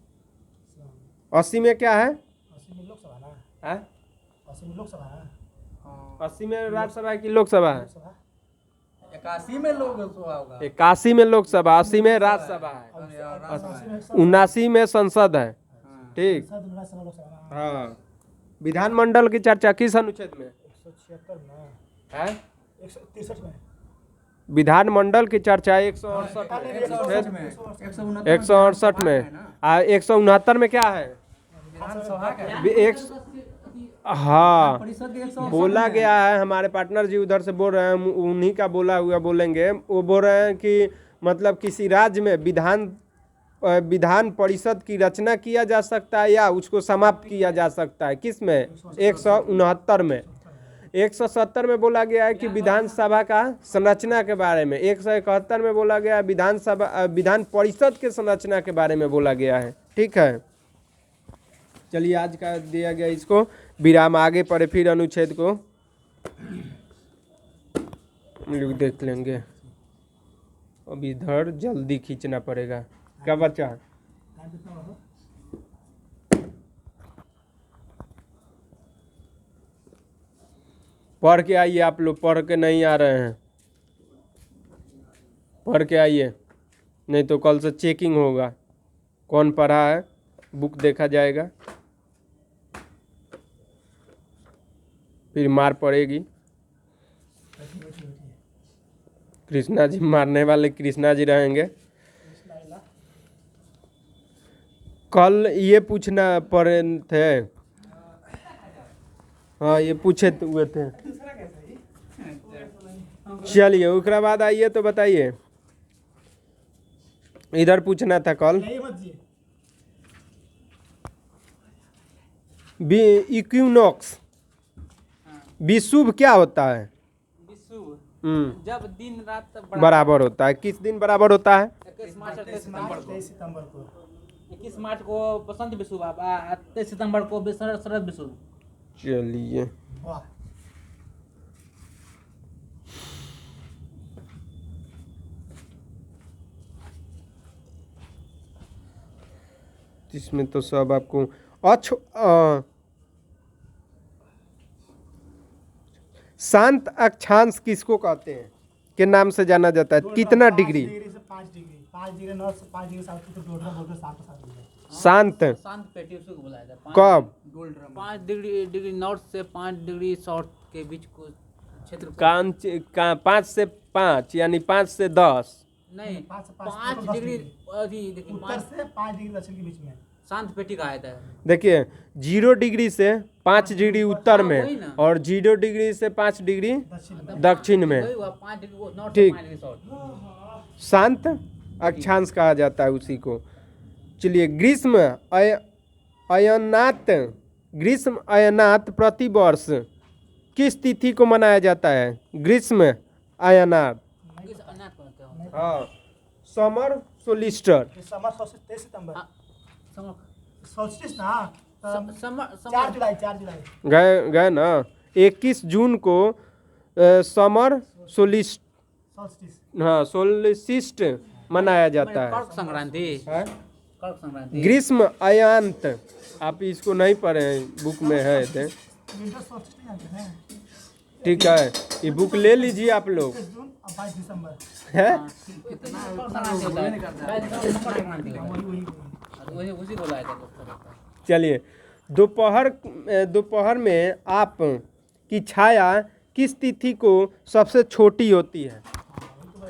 80 में क्या है? 80 में लोकसभा ना, 80 में लोकसभा ना, 80 में राज्यसभा की लोकसभा है। लोकसभा 81 में लोकसभा होगा। 81 में लोकसभा, 80 में राज्यसभा है, 79 में संसद है। ठीक। संसद राज्यसभा लोकसभा ना। हाँ, विधानमंडल की चर्चा किस अनुच्छेद में 176 में, है? 163 में, विधानमंडल की चर्चा 168 में 168 में। 169 में क्या है? विधानसभा का हाँ, परिषद के 168 बोला गया है, हमारे पार्टनर जी उधर से बोल रहे हैं, उन्हीं का बोला हुआ बोलेंगे। वो बोल रहे हैं कि मतलब किसी राज्य में विधान परिषद की रचना किया जा सकता है या उसको समाप्त किया जा सकता है। किस में? 169 में। 170 में बोला गया है कि विधानसभा का संरचना के बारे में। 171 में बोला गया है विधान परिषद के संरचना के बारे में बोला गया है। ठीक है, चलिए आज का दिया गया इसको विराम। आगे पढ़े फिर अनुच्छेद को हम लोग देख लेंगे। अब इधर जल्दी खींचना पड़ेगा। क्या बच्चा? पढ़ के आइए, आप लोग पढ़ के नहीं आ रहे हैं, पढ़ के आइए, नहीं तो कल से चेकिंग होगा कौन पढ़ा है, बुक देखा जाएगा, फिर मार पड़ेगी। कृष्णा जी मारने वाले कृष्णा जी रहेंगे। कल ये पूछना पड़े थे, हाँ ये पूछे हुए थे। चलिए उसके बाद आइए तो बताइए, इधर पूछना था कल। इक्विनॉक्स विषुव क्या होता है? विषुव जब दिन रात बराबर होता है। किस दिन बराबर होता है? 21 मार्च और 23 सितंबर को। 23 सितंबर को। 21 मार्च को बसंत विषुव, 23 सितंबर को शरद विषुव। चलिए वाह, इसमें तो सब आपको शांत अक्षांश किसको कहते हैं, के नाम से जाना जाता है? कितना डिग्री? 5 डिग्री से 5 डिग्री, 5 डिग्री नॉर्थ से 5 डिग्री साउथ को डोल्ड्रम बोलते हैं। 7 डिग्री शांत शांत पेटी उसको बोला जाता है। कब? 5 डिग्री नॉर्थ से 5 डिग्री साउथ के बीच को क्षेत्र को। 5 से 5 यानी 5 से 10 नहीं, 5 से 5 5 डिग्री अभी देखिए उत्तर से 5 डिग्री दक्षिण के बीच में शांत पेटी कहा जाता है। देखिए 0 डिग्री से 5 डिग्री उत्तर वही में ना। और 0 डिग्री से 5 डिग्री दक्षिण में वही हुआ 5 डिग्री नॉर्थ ठीक। से 5 डिग्री साउथ। शांत अक्षांश कहा जाता है उसी को। चलिए ग्रीष्म अयनात प्रतिवर्ष किस तिथि को मनाया जाता है? ग्रीष्म अयनात, किस अनाथ को कहते हैं? हाँ, समर सोलिस्टर। समर सोल्स्टिस 23 सितंबर, समर सोल्स्टिस ना, समर 4 जुलाई गए ना। 21 जून को समर सोलिस्ट, सोल्स्टिस हाँ सोलिस्टिस्ट मनाया जाता है। कर्क संक्रांति। है? कर्क संक्रांति। ग्रीष्म अयनात, आप इसको नहीं पढ़े हैं, बुक में है थे। विंटर सोल्स्टिस नहीं जानते हैं? ठीक है, ये बुक ले लीजिए आप लोग। 21 जून और 22 दिसंबर, है? कर्क संक्रांति होता है। मकर संक्रांति होता है। वही उसी को लाया था। चलिए दोपहर में आप की छाया किस तिथि को सबसे छोटी होती है?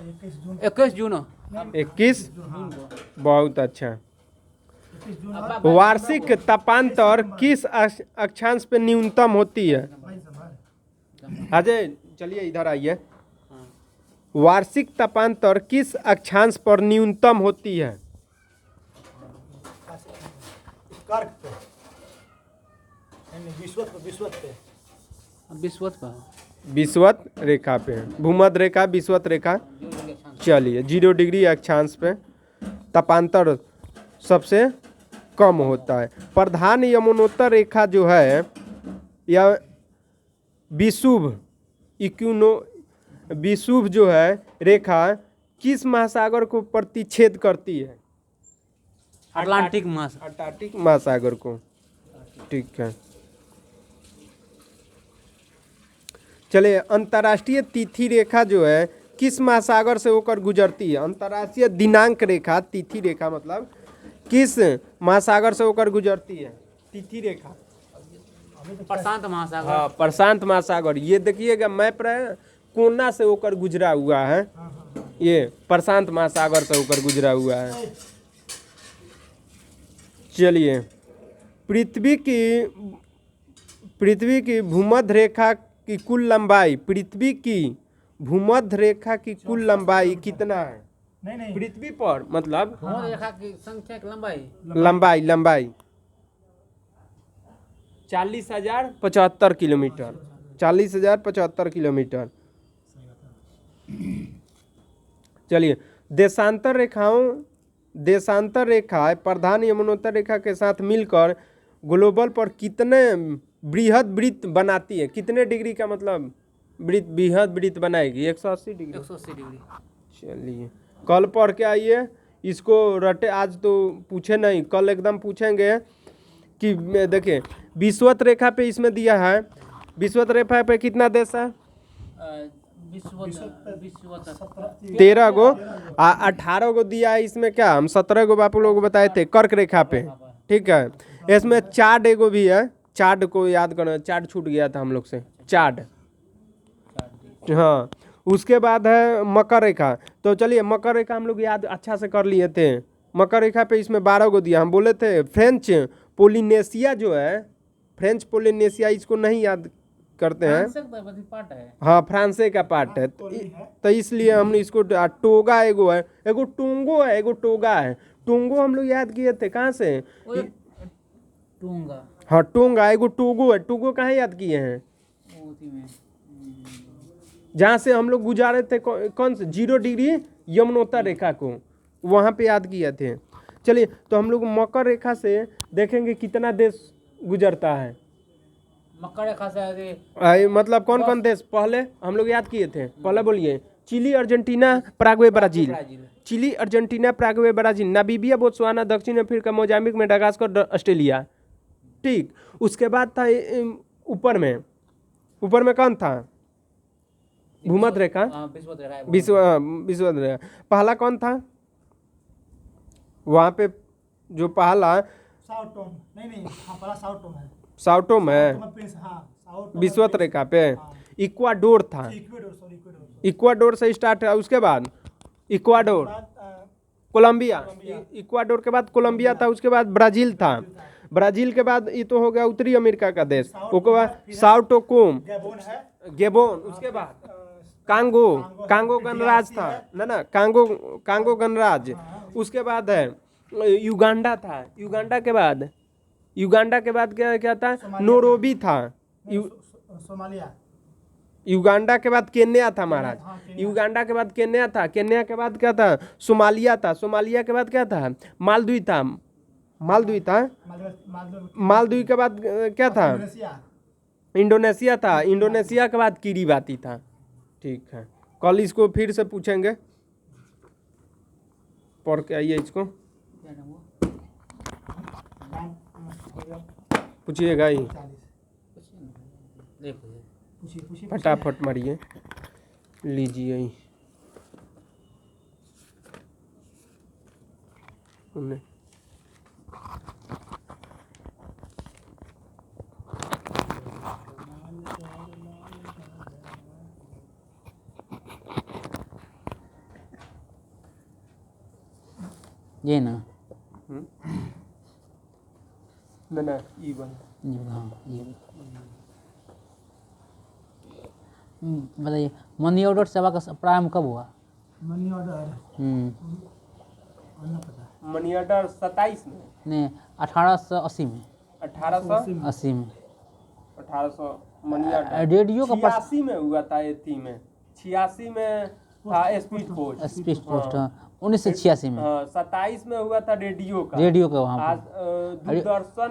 21 जून, 21 जून 21 बहुत अच्छा। वार्षिक तापांतर किस अक्षांश पे न्यूनतम होती है? अजय चलिए इधर आइए। वार्षिक तापांतर किस अक्षांश पर न्यूनतम होती है? कर्क पे नहीं, विश्वत पे विश्वत पर विषुवत रेखा पे, भूमध्य रेखा, विषुवत रेखा। चलिए 0 डिग्री अक्षांश पे तापांतर सबसे कम होता है। प्रधान यमुनोत्तर रेखा जो है यह विषुव जो है रेखा किस महासागर को प्रतिच्छेद करती है? अटलांटिक महासागर। अंटार्कटिक महासागर को। ठीक है। चलिए अंतर्राष्ट्रीय तिथि रेखा जो है किस महासागर से होकर गुजरती है? अंतर्राष्ट्रीय दिनांक रेखा, तिथि रेखा मतलब किस महासागर से होकर गुजरती है? तिथि रेखा प्रशांत महासागर। हाँ, प्रशांत महासागर। ये देखिएगा मैप रहे, कोना से होकर गुजरा हुआ है, ये प्रशांत महासागर से होकर गुजरा हुआ है। चलिए पृथ्वी की भूमध्य रेखा की कुल लंबाई, पृथ्वी की भूमध्य रेखा की कुल लंबाई कितना है? नहीं पृथ्वी पर मतलब भूमध्य रेखा की संख्या की लंबाई लंबाई 40,075 किलोमीटर। 40,075 किलोमीटर। चलिए देशांतर रेखा प्रधान यमुनोत्तर रेखा के साथ मिलकर ग्लोबल पर कितने बृहद वृत्त बनाती है? कितने डिग्री का मतलब बृहद वृत्त बनाएगी? 180 डिग्री। 180 डिग्री। चलिए कल पढ़ के आइए इसको, रटे आज तो पूछे नहीं, कल एकदम पूछेंगे। कि देखिए विषुवत रेखा पे इसमें दिया है, विषुवत रेखा पे कितना देश है? 13 गो 18 गो दिया है। इसमें क्या हम 17 गो बापू लोग बताए थे कर्क रेखा पे। ठीक है, इसमें चार्ड एगो भी है, चार्ड को याद करना, चार्ड छूट गया था हम लोग से, चार्ड। हाँ, उसके बाद है मकर रेखा। तो चलिए मकर रेखा हम लोग याद अच्छा से कर लिए थे। मकर रेखा पे इसमें 12 गो दिया। हम बोले थे फ्रेंच पोलिनेशिया जो है, फ्रेंच पोलिनेशिया, इसको नहीं याद करते हैं। हाँ, फ्रांसे का पार्ट है, तो इसलिए हम इसको टोगा एगो है, एगो टोंगो है, एगो टोगा है। टोंगो हम लोग याद किए थे कहाँ से? टोंगा। हाँ टोंगा, एगो टोगो है। टोगो कहाँ याद किए हैं? जहाँ से हम लोग गुजारे थे कौन से 0 डिग्री यमुनोत्तर रेखा को, वहाँ पे याद किए थे। चलिए तो हम लोग मकर रेखा से देखेंगे कितना देश गुजरता है। मकर रेखा से मतलब कौन कौन देश पहले हम लोग याद किए थे? पहले बोलिए। Chile, Argentina, Paraguay, Brazil. Chile, Argentina, Paraguay, Brazil, Namibia, Botswana, दक्षिण अफ्रीका, मोजाम्बिक, मेडागास्कर, ऑस्ट्रेलिया। ठीक, उसके बाद था ऊपर में कौन था? भूमध्य रेखा, विषुवत रेखा। पहला कौन था वहाँ पे? जो पहला साउटोम है विषुवत रेखा पे। इक्वाडोर था, इक्वाडोर से स्टार्ट है। उसके बाद इक्वाडोर, कोलंबिया, इक्वाडोर के बाद कोलंबिया था। उसके बाद ब्राजील था, ब्राजील के बाद ये तो हो गया उत्तरी अमेरिका का देश। उसके बाद साउटोकोम, गेबोन। उसके बाद कांगो गणराज था ना, कांगो गणराज। उसके बाद है युगांडा था, युगांडा के बाद क्या था? नोरोबी था। युगांडा के बाद केन्या था महाराज, युगांडा के बाद केन्या था, केन्या के बाद क्या था? सोमालिया था, सोमालिया के बाद क्या था? मालदीव था, मालदीव के बाद क्या था? इंडोनेशिया था, इंडोनेशिया के बाद किरीबाती था। ठीक है, कल इसको फिर से पूछेंगे, पढ़ के आइए इसको, पूछिएगा ही, फटाफट मारिए, लीजिए ही। ये ना ना ई बन ये हाँ ये बताइए मनी ऑर्डर सेवा का प्रारंभ कब हुआ? मनी ऑर्डर मनी ऑर्डर 27 में नहीं 1880 में 1880 में 1800 मनी ऑर्डर रेडियो का 86 में हुआ था एथी में 86 में था स्पीड पोस्ट स्पीड पोस्ट 1986 में 27 में हुआ था रेडियो का वहाँ आज पर दूरदर्शन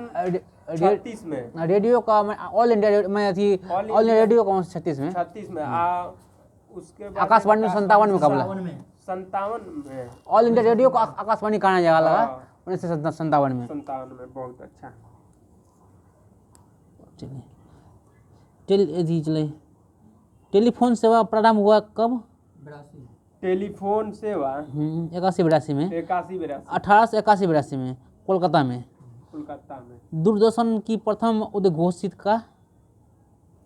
36 में रेडियो का ऑल इंडिया में थी ऑल इंडिया रेडियो का 36 में 36 में उसके बाद आकाशवाणी में 57 में कबला 57 में ऑल इंडिया रेडियो को आकाशवाणी कहना जगह लगा 1957 में 57 में बहुत अच्छा चलिए टेलीफोन सेवा प्रारंभ हुआ कब? 82 टेलीफोन सेवा 81-82 में 81-82 1881-82 में कोलकाता में दूरदर्शन की प्रथम उद्घोषित का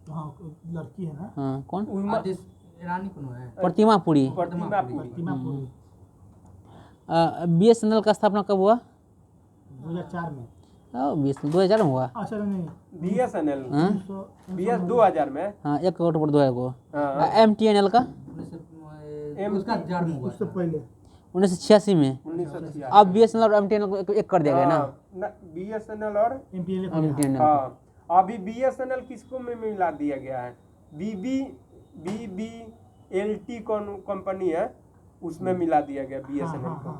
लड़की है ना हाँ कौन? ईरानी कौन है? प्रतिमा पुरी। BSNL का स्थापना कब हुआ? 2004 में। 2000 में हुआ। अच्छा नहीं BSNL हाँ 2000 में हाँ 1 करोड़ पर 2000 को। MTNL का उसका 1000 में हुआ उससे पहले 1986 में। 1986 अब BSNL और MTNL को एक कर दिया गया ना BSNL और MTNL हाँ अभी BSNL किसको में मिला दिया गया है BBLT कंपनी है उसमें मिला दिया गया BSNL को।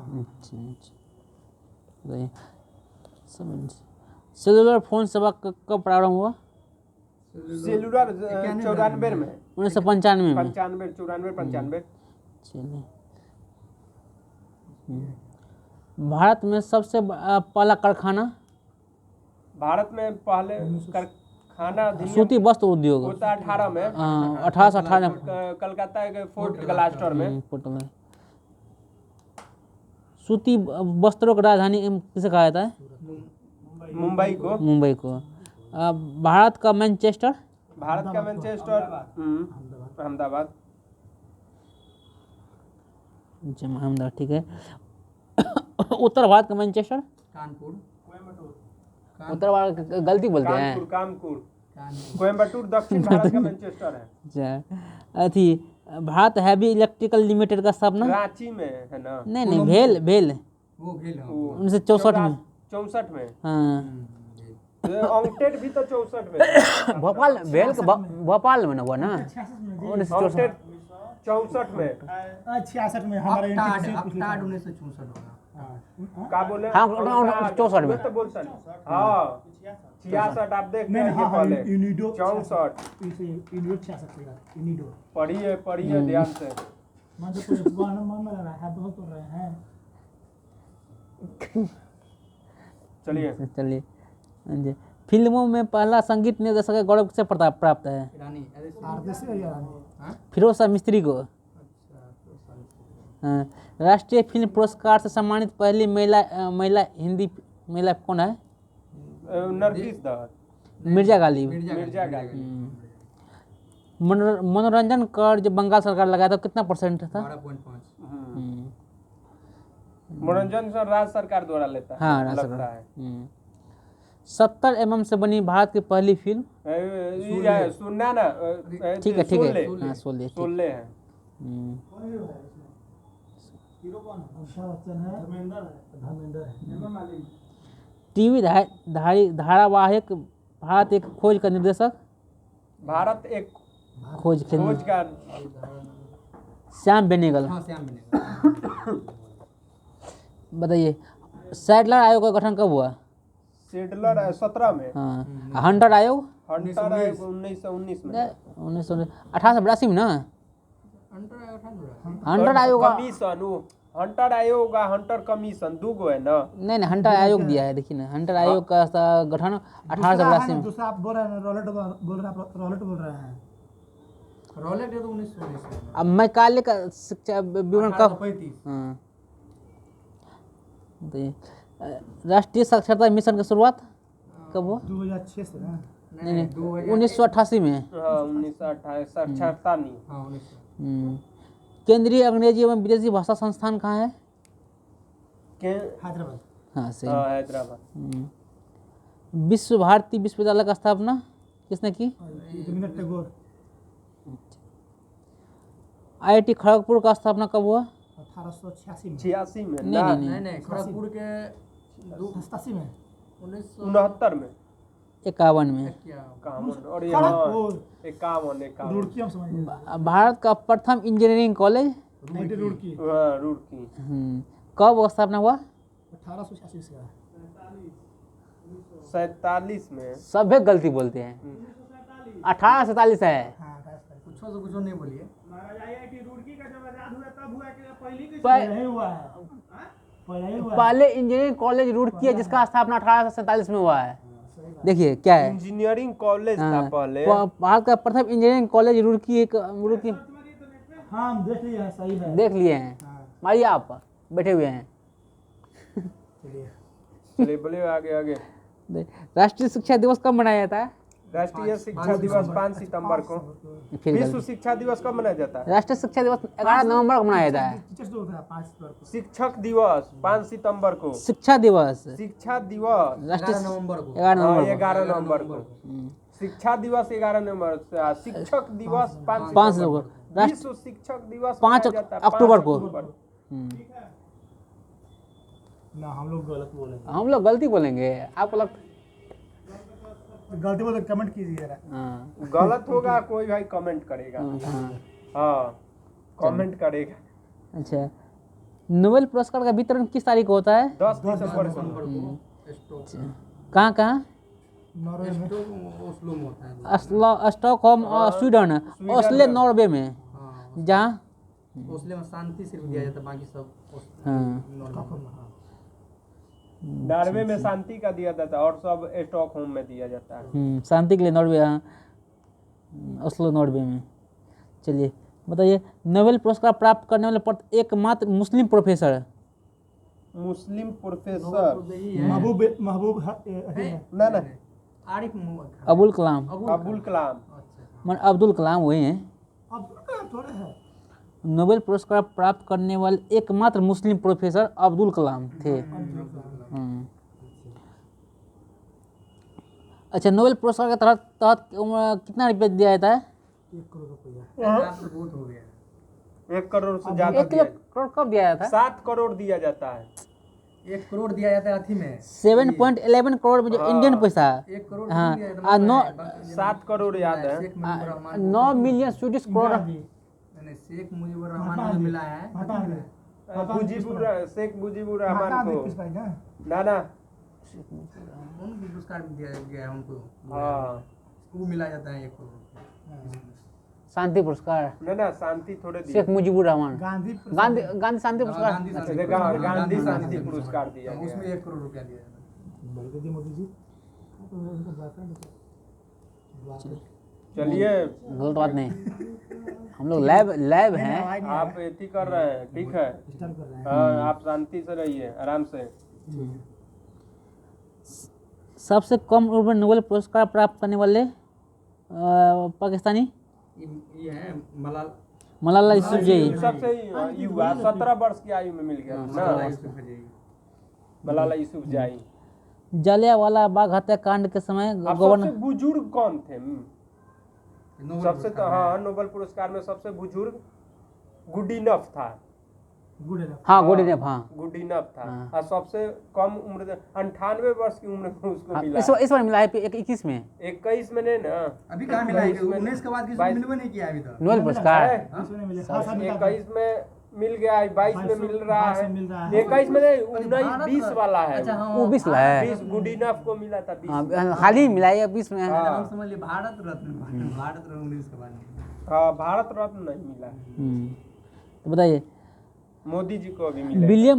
सेलुलर फोन सेवा कब प्रारंभ हुआ? सेलुलर 94 में 1995 में 95 चलिए भारत में सबसे पहला कारखाना भारत में पहले कारखाना सूती वस्त्र उद्योग होता 18 में 1818 में कलकत्ता के फोर्ट ग्लास्टर में सूती वस्त्रों की राजधानी किसे कहा जाता है? मुंबई को। भारत का मैनचेस्टर अहमदाबाद अहमदाबाद ठीक है। उत्तर भारत का मैनचेस्टर कानपुर उत्तर भारत गलती बोलते हैं कोयम्बटूर दक्षिण भारत का मैनचेस्टर है। अच्छा अथी भारत हैवी इलेक्ट्रिकल लिमिटेड का स्थापना रांची में है ना? नहीं भेल वो भेल 1964 में 64 में हाँ ऑक्टेट भी तो 64 में भोपाल भेल भोपाल में ना हुआ ना 64 में 66 में हमारे अक्टाड 1964 होगा का बोले हाँ 64 में तो बोल सकते हाँ 66 आप देख रहे हैं पहले 64 पढ़िए ध्यान से चलिए फिल्मों में पहला संगीत निर्देशक का गौरव किसे प्राप्त है? फिरोज शाह मिस्त्री को। हाँ राष्ट्रीय फिल्म पुरस्कार से सम्मानित पहली महिला हिंदी महिला कौन है? नरगिस दत्त मिर्जा गालिब। मनोरंजन कर जो बंगाल सरकार लगाया था कितना % था? 12.5 मनोरंजन राज्य सरकार द्वारा लेता है। हाँ राज्य सरकार। 70 mm से बनी भारत की पहली फिल्म सुनना ना ठीक है हाँ 16 है। टीवी धारावाहिक भारत एक खोज का निर्देशक भारत एक खोज का श्याम बेनेगल। बताइए सैडलर आयोग का गठन कब हुआ? सैडलर 17 में। हाँ हंटर आयोग 1919 में 1882 में ना हंटर आयोग कमीशन हंटर आयोग हंटर कमीशन दो गो है ना? नहीं हंटर आयोग दिया है देखिए ना हंटर आयोग का गठन 1882 में। दूसरा आप बोल रहे हैं रॉलेट बोल रहे हैं रॉलेट तो 1919 अब मैं काले का शिक्षा विवरण कब? 35 हाँ राष्ट्रीय साक्षरता मिशन की शुरुआत कब हुआ? 2006 से ना? नहीं 1988 में। 1928 साक्षरता नहीं। हाँ 1900 केंद्रीय अंग्रेजी एवं विदेशी भाषा संस्थान कहाँ है? के हैदराबाद। हाँ सही। हैदराबाद। विश्व भारती विश्वविद्यालय का स्थापना किसने की? रविंद्रनाथ टैगोर। IIT खड़गपुर का स्थापना कब हुआ? 1886 में। 86 में नहीं ना, नहीं नहीं नहीं खड़गपुर के 87 में। 69 में 51 में। 51 और यहाँ खड़गपुर। 51 रुड़की हम समझिए। भारत का प्रथम इंजीनियरिंग कॉलेज रुड़की। रुड़की। कब स्थापना हुआ? 1886 से। 47 में। सभे गलती बोलते हैं। 1847 है। हाँ, 1847। कुछ से कुछ नहीं बोलिए। महाराज आईआईटी रुड़की का जब आजाद हुआ तब हुआ कि पहली की पहले ही हुआ है। पहले ही हुआ है। पहले इंजीनियरिंग कॉलेज रुड़की है जिसका स्थापना 1847 में हुआ है। देखिए क्या है, इंजीनियरिंग कॉलेज था हाँ, पहले। भारत का प्रथम इंजीनियरिंग कॉलेज रुड़की रुड़की हाँ, हम देख लिए हैं, सही है। देख लिए हैं। हाँ, मारिए आप बैठे हुए हैं। चलिए। चलिए बोलिए आगे आगे। राष्ट्रीय शिक्षा दिवस कब मनाया जाता है? राष्ट्रीय शिक्षा दिवस 5 सितंबर को। फिर विश्व गलती। शिक्षा दिवस कब मनाया जाता है? राष्ट्रीय शिक्षा दिवस 11 नवंबर को मनाया जाता है। टीचर्स डे होता है 5 सितंबर को। शिक्षक दिवस 5 सितंबर को। शिक्षा दिवस शिक्षा दिवस राष्ट्रीय 11 नवंबर को। 11 नवंबर को। 11 नवंबर को। शिक्षा दिवस 11 नवंबर से। शिक्षक दिवस 5 5 सितंबर नवंबर। को। विश्व शिक्षक दिवस 5 मनाया जाता है अक्टूबर 5 को। अक्टूबर। ना, हम लोग गलत बोले। हम लोग गलती बोलेंगे, आपको लग गलती बोले तो कमेंट कीजिए जरा। हाँ, गलत होगा कोई भाई कमेंट करेगा। हाँ। हाँ कमेंट करेगा। अच्छा, नोबेल पुरस्कार का वितरण किस तारीख को होता है? 10 दिसंबर को। कहाँ कहाँ? नॉर्वे में। ओस्लो में होता है। स्टॉकहोम और स्वीडन, ओस्लो नॉर्वे में, हाँ, जहाँ ओस्लो में शांति सिर्फ दिया जाता है, बाकी सब हाँ। नॉर्वे में शांति का दिया जाता है और सब स्टॉकहोम में दिया जाता है। शांति के लिए नॉर्वे, हाँ, ओस्लो नॉर्वे में। चलिए बताइए, नोबेल पुरस्कार प्राप्त करने वाले एकमात्र मुस्लिम प्रोफेसर? मुस्लिम प्रोफेसर महबूब ना ना आरिफ अबुल कलाम। अबुल कलाम। मन अब्दुल कलाम वही हैं। अब थोड़ा है। नोबेल पुरस्कार प्राप्त करने वाले एकमात्र मुस्लिम प्रोफेसर अब्दुल कलाम थे। अच्छा, नोबेल पुरस्कार के तहत कितना रुपया दिया जाता है? 1 करोड़ रुपया। बहुत हो गया। 1 करोड़ से ज्यादा 1 करोड़ कब दिया जाता है? 7 करोड़ दिया जाता है। 1 करोड़ दिया जाता है अथी में। 7.11 करोड़ में जो इंडियन पैसा। 1 करोड़ हाँ, दिया जाता है, 7 करोड़ याद है। Sheikh Mujibur Rahman 9 million Swedish crore. नहीं, शेख मुजीबुर रहमान को मिला है। शेख मुजीबुर रहमान को ना ना उनको पुरस्कार भी दिया गया है उनको। हाँ वो मिला जाता है 1 करोड़। शांति पुरस्कार ना ना शांति थोड़े दिए। शेख मुजीबुर रहमान। गांधी गांधी शांति पुरस्कार। गांधी शांति पुरस्कार दिया गया। उसमें 1 करोड़ रुपया दिया जाता है। मोदी जी। चलिए गलत बात नहीं, हम लोग लैब हैं। आप एथी कर रहे हैं, ठीक है। हाँ आप शांति से रहिए, आराम से। सबसे कम उम्र में नोबेल पुरस्कार प्राप्त करने वाले पाकिस्तानी ये है मलाला यूसुफजई। सबसे युवा 17 वर्ष की आयु में मिल गया ना, मलाला यूसुफजई। जलियांवाला बाग हत्याकांड के समय अब गवर्नर सबसे बुजुर्ग कौन थे? सबसे तो हाँ नोबेल पुरस्कार में सबसे बुजुर्ग गुडिनफ था। हाँ गुडिनफ, हाँ गुडिनफ था। हाँ। और सबसे कम उम्र 98 वर्ष की उम्र में उसको मिला। इस बार मिला है 21 में। 21 में नहीं ना, अभी कहाँ मिला है? 19 के बाद किसी को मिलवे नहीं किया अभी तक। नोबेल पुरस्कार 21 में मिल गया है, 22 में मिल रहा है, 21 में नहीं 19 20 वाला है। अच्छा, हाँ, वो 20 ला है। 20 गुडिनफ को मिला था 20। हाँ, हाल ही मिला है 20 में। हम समझ लिए भारत रत्न। भारत रत्न 19 के बाद। हाँ भारत रत्न नहीं मिला। तो बताइए, मोदी जी को अभी मिला।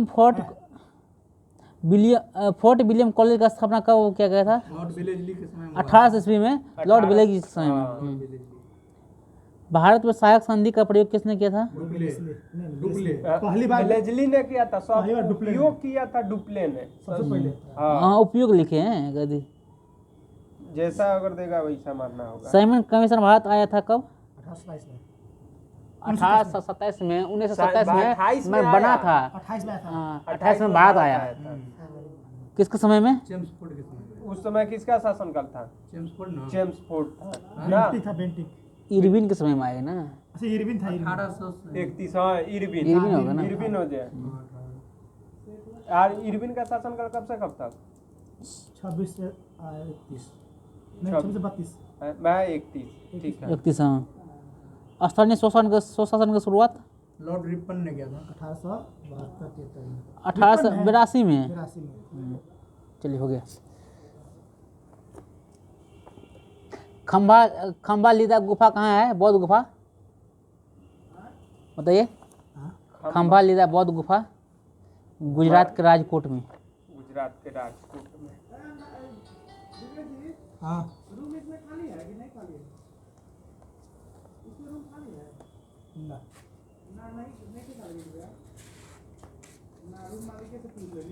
फोर्ट विलियम कॉलेज का स्थापना कब किया गया था? लॉर्ड वेलेस्ली के समय में। 1800 ईस्वी में, लॉर्ड वेलेस्ली के समय में। भारत में सहायक संधि का प्रयोग किसने किया था? पहली बार वेलेस्ली ने किया था। सब पहली बार डुप्ले ने। उपयोग किया था डुप्ले ने। सबसे पहले। हाँ हाँ, उपयोग लिखे हैं कभी। जैसा अगर देगा वैसा मानना होगा। साइमन कमीशन भारत आया था कब? 1827 में। 1827 में 1927 में 28 मैं में बना आया। था। 28 में आया था। हाँ, 28 में भारत आया। किसके समय में? चेम्सफोर्ड के समय में। उस समय किसका शासनकाल था? चेम्सफोर्ड ना जेम्सफोर्ड था ना। बेंटिक था, बेंटिक। इरविन के समय में आएगा ना। अच्छा इरविन था, इरविन। 1800 से 31 हाँ इरविन इरविन होगा ना। इरविन हो जाए यार। इरविन का शासनकाल कब से कब तक? 26 से 31 नहीं, 26 से 32। मैं 31 ठीक है। 31 हाँ। स्थानीय स्वशासन की शुरुआत लॉर्ड रिपन ने किया था। 1872 1882 में। 83 में। चलिए हो गया। खंबा लिदा गुफा कहाँ है? बौद्ध गुफा बताइए। खंबा लिदा बौद्ध गुफा गुजरात के राजकोट में। गुजरात के राजकोट में। हाँ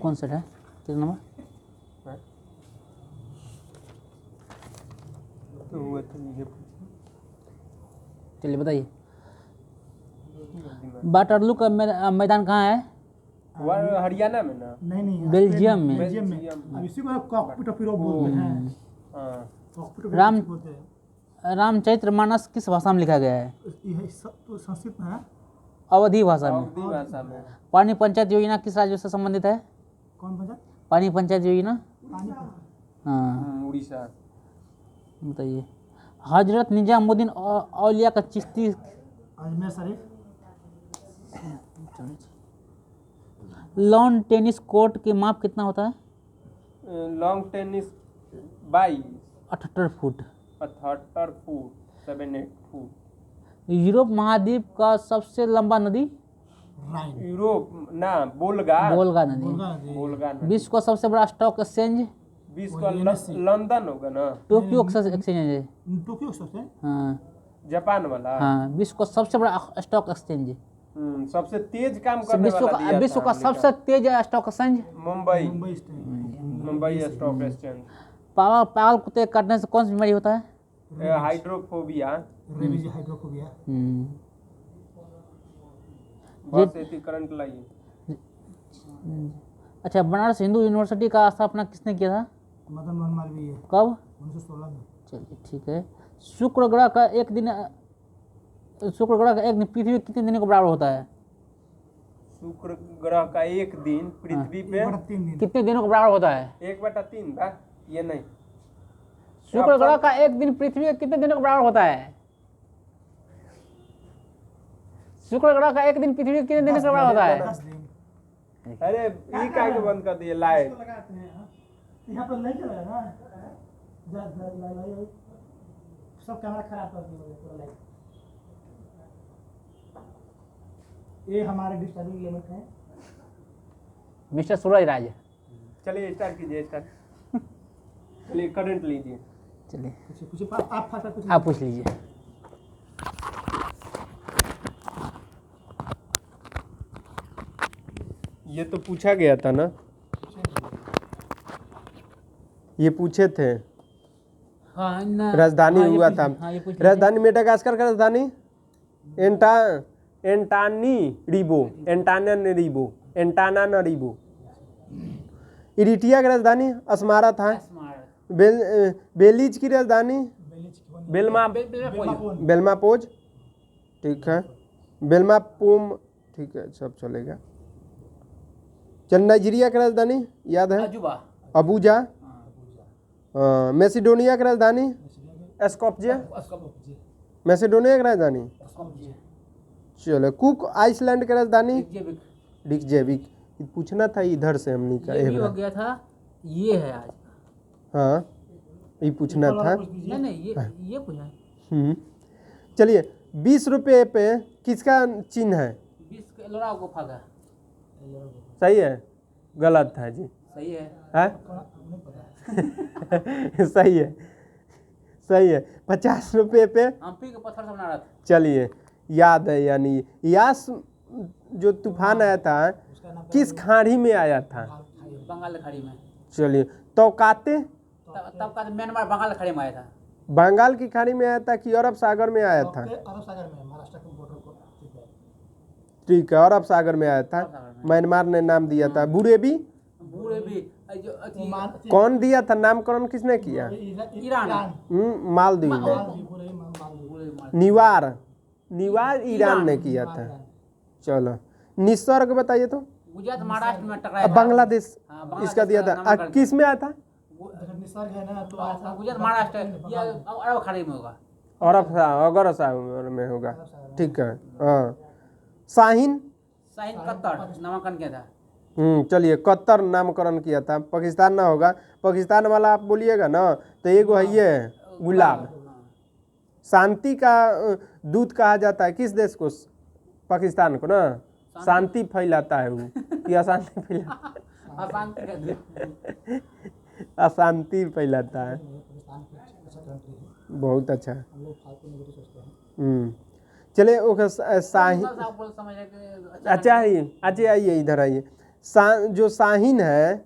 कौन सा है? कितना नंबर? तो वो तो ये चलिए बताइए। वाटरलू का मैदान कहाँ है? हरियाणा में ना। नहीं बेल्जियम में। बेल्जियम में। अब इसी को कॉकपिट ऑफ यूरोप बोलते हैं। हाँ कॉकपिट ऑफ राम- यूरोप बोलते हैं। रामचरितमानस किस भाषा में लिखा गया है? यह सब तो संस्कृत में है। अवधी भाषा में। अवधी भाषा में। पानी पंचायत योजना किस राज्य से संबंधित है? कौन पंचायत? पानी पंचायत योजना। पानी हाँ उड़ीसा। बताइए। हजरत निजामुद्दीन औलिया का Chishti Ajmer Sharif. Lawn tennis court की माप कितना होता है? Long tennis 22 78 foot. 78 foot 78 foot. Europe महाद्वीप का सबसे लंबा नदी? राइन। यूरोप ना वोल्गा वोल्गा नदी। वोल्गा नदी। विश्व का सबसे बड़ा स्टॉक एक्सचेंज? विश्व का लंदन होगा ना। टोक्यो एक्सचेंज है। टोक्यो सबसे। हाँ जापान वाला। हाँ। विश्व का सबसे बड़ा स्टॉक एक्सचेंज? सबसे तेज काम करने वाला दिया विश्व था का अमेरिका। सबसे तेज stock exchange? Mumbai Mumbai state. Mumbai stock exchange. पागल कुत्ते काटने से कौन सी बीमारी होता है? हाइड्रोफोबिया। Rabies, hydrophobia. बस इतनी करंट लाइए। अच्छा, बनारस हिंदू यूनिवर्सिटी का स्थापना किसने किया था? मदन मोहन मालवीय। कब? 1916 में। चलिए ठीक है। शुक्र ग्रह का एक दिन पृथ्वी के कितने दिनों के बराबर होता है? शुक्र ग्रह का एक दिन पृथ्वी पे 3 दिन। कितने दिनों के बराबर होता है? 1/3 बा। ये नहीं। शुक्र ग्रह का एक दिन पृथ्वी के कितने दिनों के बराबर होता है? शुक्र ग्रह का एक दिन पृथ्वी के कितने दिनों के बराबर होता है? 10 दिन। अरे ये काय के बंद कर दिए लाइट। लगाते हैं यहाँ पर लाइट लगा ना। सब कैमरा खराब कर दिया पूरा लाइट। ये हमारे डिस्टर्बिंग लिमिट है। मिस्टर सूरज राज। चलिए स्टार्ट कीजिए स्टार्ट। चलिए करंट लीजिए। चलिए कुछ आप फटा कुछ आप पूछ लीजिए। ये तो पूछा गया था ना। ये पूछे थे। हाँ राजधानी हुआ था। हाँ, ये पूछ राजधानी मेडागास्कर का राजधानी एंटानानरीबो। इरिट्रिया की राजधानी अस्मारा था। बेलीज की राजधानी बेल्मापोज। ठीक है। बेल्मापोम। ठीक है सब चलेगा। चल नाइजीरिया की राजधानी याद है? अबूजा। मैसिडोनिया की राजधानी स्कोप्जे। मैसिडोनिया की राजधानी। चलो कुक आइसलैंड की राजधानी रिकजेविक। पूछना था इधर से हमने का। ये भी हो गया था। ये है आज। हाँ ये पूछना था। नहीं ये पूछा। चलिए 20 रुपये पे किसका चिन्ह है? 20 का एलोरा गुफा का। सही है गलत था जी? सही है। सही है सही है। 50 रुपये पे हम्पी के पत्थर से बना रहा था। चलिए याद है यानी यास जो तूफान आया था किस खाड़ी में आया था? बंगाल खाड़ी में। चलिए तौकाते तब का म्यांमार बंगाल खाड़ी में आया था। बंगाल की खाड़ी में आया था कि अरब सागर में आया था? अरब सागर में, महाराष्ट्र के ठीक है, अरब सागर में आया था। म्यांमार ने नाम दिया था। बुरेबी बूढ़े भी जो अथी कौन दिया था, नामकरण किसने किया? ईरान मालदीव में। निवार ईरान ने किया था। चलो निसर्ग बताइए तो। गुजरात महाराष्ट्र में टकराया था। बांग्लादेश बांग्लादेश इसका दिया था। नामकरण किस में आया था? निसर्ग है ना तो आया था गुजरात महाराष्ट्र या अरब खाड़ी में होगा। अगर सागर में होगा। ठीक है। हाँ शाहीन। शाहीन कत्तर नामांकन किया था। चलिए कत्तर नामकरण किया था। पाकिस्तान ना होगा, पाकिस्तान वाला आप बोलिएगा ना तो एगो है ये गुलाब। शांति का दूत कहा जाता है किस देश को? पाकिस्तान को ना। शांति फैलाता है वो कि अशांति फैलाता है? अशांति फैलाता है। बहुत अच्छा। चलिए ओके शाहीन। अच्छा आइए इधर आइए। जो शाहीन है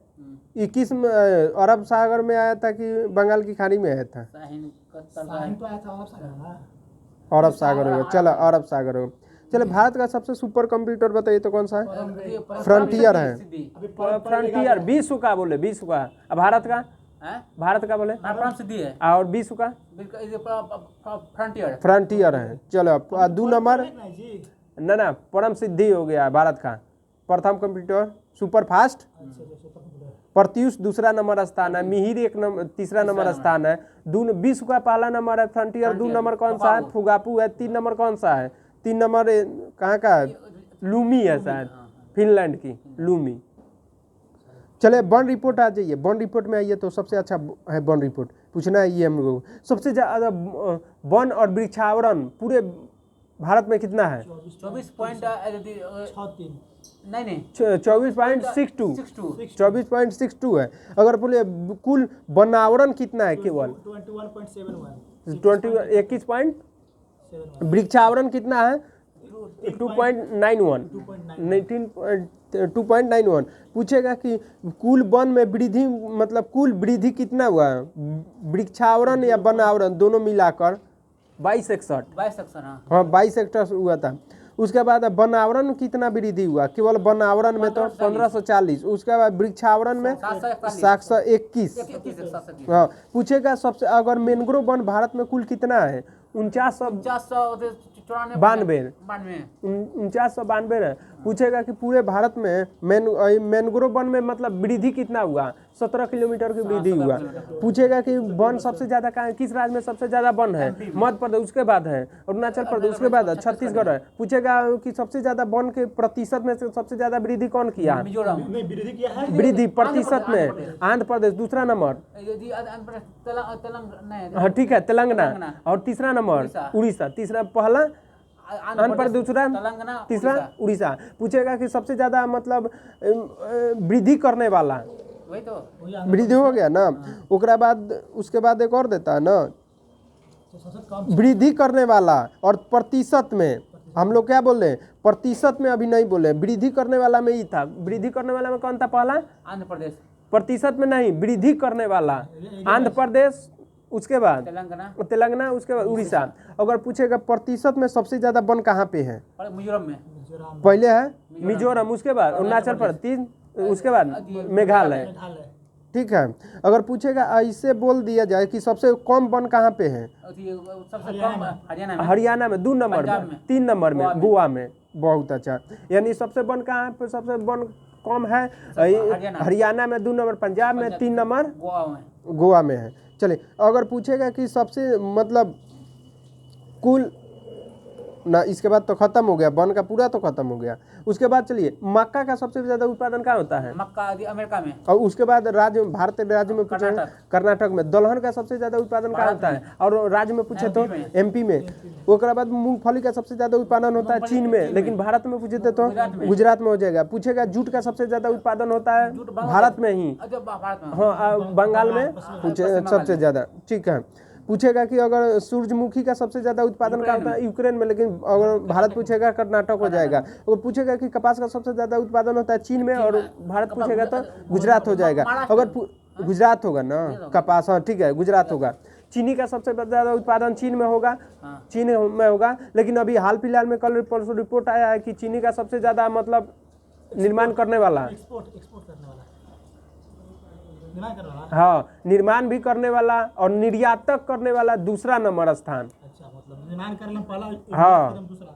ये किस अरब सागर में आया था कि बंगाल की खाड़ी में आया था? शाहीन कत्तर शाहीन तो आया था अरब सागर ना। अरब सागर होगा। चलो अरब सागर होगा। चलो भारत का सबसे सुपर कंप्यूटर बताइए तो कौन सा है? फ्रंटियर है। फ्रंटियर विश्व का बोले, विश्व का। अब भारत का बोले परम सिद्धि है और विश्व का फ्रंटियर फ्रंटियर है। चलो 2 नंबर ना परम सिद्धि हो गया भारत का। प्रथम कंप्यूटर सुपर फास्ट प्रत्युष दूसरा नंबर स्थान है। मिहिर तीसरा नंबर स्थान है। विश्व का पहला नंबर है फ्रंटियर। 2 नंबर कौन सा है? फुगापू है। 3 नंबर कौन सा है? 3 नंबर कहाँ का है? लूमी है शायद, फिनलैंड की लूमी। चले बॉन्ड रिपोर्ट आ जाइए। बॉन्ड रिपोर्ट में आइए तो सबसे अच्छा है बॉन्ड रिपोर्ट। पूछना है ये हम लोगों को। सबसे ज़्यादा वन और वृक्षावरण पूरे भारत में कितना है? 24.62 है। अगर बोले कुल वनावरण कितना है? केवल 21. वृक्षावरण कितना है? 2.91 पूछेगा कि कुल वन में वृद्धि मतलब कुल वृद्धि कितना हुआ है? वृक्षावरण या वनावरण दोनों मिलाकर 2261। हाँ 22 हुआ था। उसके बाद वनावरण कितना वृद्धि हुआ? केवल वनावरण में तो 1540। उसके बाद वृक्षावरण में 721। हाँ पूछेगा सबसे अगर मैंग्रोव वन भारत में कुल कितना है? 4992 है। पूछेगा कि पूरे भारत में मैंग्रोव वन में मतलब वृद्धि कितना हुआ? 17 किलोमीटर की वृद्धि हुआ। पूछेगा कि वन सबसे ज्यादा कहाँ, किस राज्य में सबसे ज्यादा वन है? मध्य प्रदेश, उसके बाद है अरुणाचल प्रदेश, उसके बाद है छत्तीसगढ़ है। पूछेगा कि सबसे ज्यादा वन के प्रतिशत में से सबसे ज्यादा वृद्धि कौन किया? वृद्धि प्रतिशत में आंध्र प्रदेश दूसरा नंबर। हाँ ठीक है तेलंगाना। और तीसरा नंबर उड़ीसा। तीसरा पहला आंध्र प्रदेश, दूसरा तीसरा उड़ीसा। पूछेगा कि सबसे ज्यादा मतलब वृद्धि करने वाला, वृद्धि हो गया ना। उसके बाद एक और देता है ना वृद्धि करने वाला। और प्रतिशत में हम लोग क्या बोल रहे हैं? प्रतिशत में अभी नहीं बोले, वृद्धि करने वाला में ही था। वृद्धि करने वाला में कौन था पहला? आंध्र प्रदेश। प्रतिशत में नहीं, वृद्धि करने वाला आंध्र प्रदेश, उसके बाद तेलंगाना, उसके बाद उड़ीसा। अगर पूछेगा प्रतिशत में सबसे ज्यादा वन कहाँ पे है? मिजोरम में पहले है मिजोरम, उसके बाद अरुणाचल प्रदेश, उसके बाद मेघालय। ठीक है। अगर पूछेगा ऐसे बोल दिया जाए कि सबसे कम वन कहाँ पे है? सबसे कम हरियाणा में 2 नंबर में, 3 नंबर में गोवा में। बहुत अच्छा। यानी सबसे वन कहाँ पे सबसे वन कम है? हरियाणा में 2 नंबर, पंजाब में 3 नंबर, गोवा में है। चलिए अगर पूछेगा कि सबसे मतलब कुल ना, इसके बाद तो खत्म हो गया, वन का पूरा तो खत्म हो गया। उसके बाद चलिए मक्का का सबसे ज्यादा उत्पादन कहाँ होता है? मक्का अमेरिका में। और उसके बाद राज्य, भारत राज्य में पूछे कर्नाटक में। दलहन का सबसे ज्यादा उत्पादन कहाँ होता है? और राज्य में पूछे तो एमपी में। उसके बाद मूंगफली का सबसे ज्यादा उत्पादन होता है चीन में, लेकिन भारत में पूछे तो गुजरात में हो जाएगा। पूछेगा जूट का सबसे ज्यादा उत्पादन होता है भारत में ही। हाँ बंगाल में पूछे सबसे ज्यादा। ठीक है। पूछेगा कि अगर सूरजमुखी का सबसे ज्यादा उत्पादन कहाँ होता है? यूक्रेन में, लेकिन अगर भारत पूछेगा कर्नाटक हो जाएगा। और पूछेगा कि कपास का सबसे ज्यादा उत्पादन होता है चीन में, और भारत पूछेगा तो गुजरात हो जाएगा। अगर गुजरात होगा ना कपास, हाँ ठीक है गुजरात होगा। चीनी का सबसे ज़्यादा उत्पादन चीन में होगा, चीन में होगा। लेकिन अभी हाल फिलहाल में कल परसों रिपोर्ट आया है कि चीनी का सबसे ज़्यादा मतलब निर्माण करने वाला, एक्सपोर्ट करने वाला, निर्माण करने वाला। हाँ, निर्माण भी करने वाला और निर्यातक करने वाला दूसरा नंबर स्थान। अच्छा, मतलब निर्माण करने पहला, हाँ, दूसरा।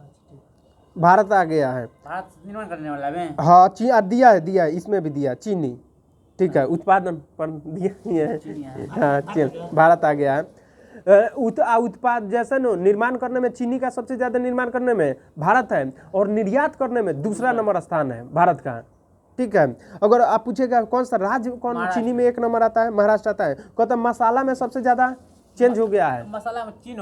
भारत आ गया है। भारत निर्माण करने वाला में हाँ, दिया है, इसमें भी दिया चीनी, ठीक है, उत्पादन पर दिया ही है। हाँ, भारत आ गया है। उत्पाद जैसे न निर्माण करने में चीनी का सबसे ज़्यादा निर्माण करने में भारत है और निर्यात करने में दूसरा नंबर स्थान है भारत का, ठीक है। अगर आप पूछेगा कौन सा राज्य कौन चीनी में एक नंबर आता है, महाराष्ट्र आता है। कहता मसाला में सबसे ज़्यादा चेंज हो गया है, मसाला में चीन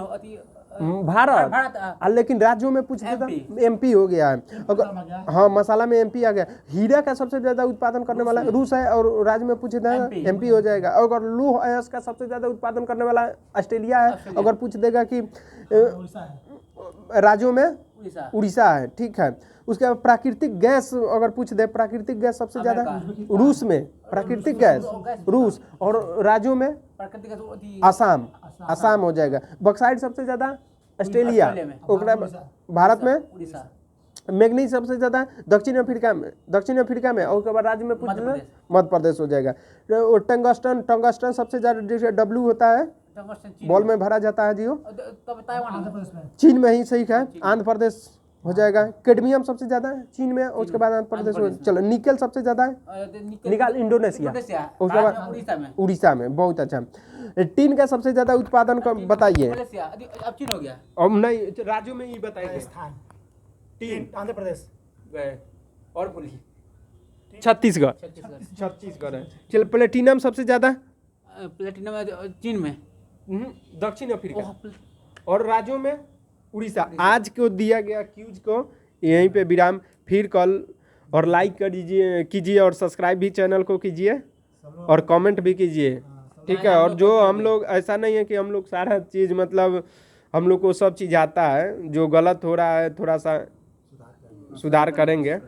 भारत, लेकिन राज्यों में पूछ देता एमपी हो गया है। अगर हाँ, मसाला में एमपी आ गया। हीरा का सबसे ज्यादा उत्पादन करने वाला रूस है और राज्य में पूछ देगा एमपी हो जाएगा। अगर लौह अयस्क का सबसे ज्यादा उत्पादन करने वाला ऑस्ट्रेलिया है। अगर पूछ देगा कि राज्यों में उड़ीसा है, ठीक है। उसके बाद प्राकृतिक गैस अगर पूछ दे, प्राकृतिक गैस सबसे ज्यादा रूस में, प्राकृतिक गैस रूस, और राज्यों में आसाम, आसाम हो जाएगा। बॉक्साइट सबसे ज्यादा ऑस्ट्रेलिया, भारत में मैग्नीज सबसे ज्यादा दक्षिण अफ्रीका में, और उसके बाद राज्य में पूछ देना मध्य प्रदेश हो जाएगा। टंगस्टन सबसे ज्यादा जैसे डब्ल्यू होता है बॉल में भरा जाता है जियो, चीन में ही, सही है, आंध्र प्रदेश हो जाएगा। कैडमियम सबसे ज्यादा है चीन में, उसके बाद आंध्र प्रदेश। चलो, निकल सबसे ज्यादा है निकाल इंडोनेशिया, उसके बाद उड़ीसा में। बहुत अच्छा। टीन का सबसे ज्यादा उत्पादन बताइए। अब चीन हो गया, अब नहीं, राज्यों में ही बताइए। राजस्थान, तीन, आंध्र प्रदेश और बोलिए। छत्तीसगढ़ है। चलो, प्लेटिनम सबसे ज्यादा प्लेटिनम चीन में, दक्षिण अफ्रीका, और राज्यों में उड़ीसा। आज को दिया गया क्यूज को यहीं पे विराम। फिर कल, और लाइक कीजिए और सब्सक्राइब भी चैनल को कीजिए और कमेंट भी कीजिए, ठीक है। और जो हम लोग, ऐसा नहीं है कि हम लोग सारा चीज़ मतलब हम लोग को सब चीज़ आता है, जो गलत हो रहा है थोड़ा सा सुधार करेंगे,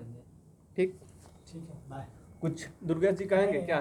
ठीक। कुछ दुर्गा जी कहेंगे क्या?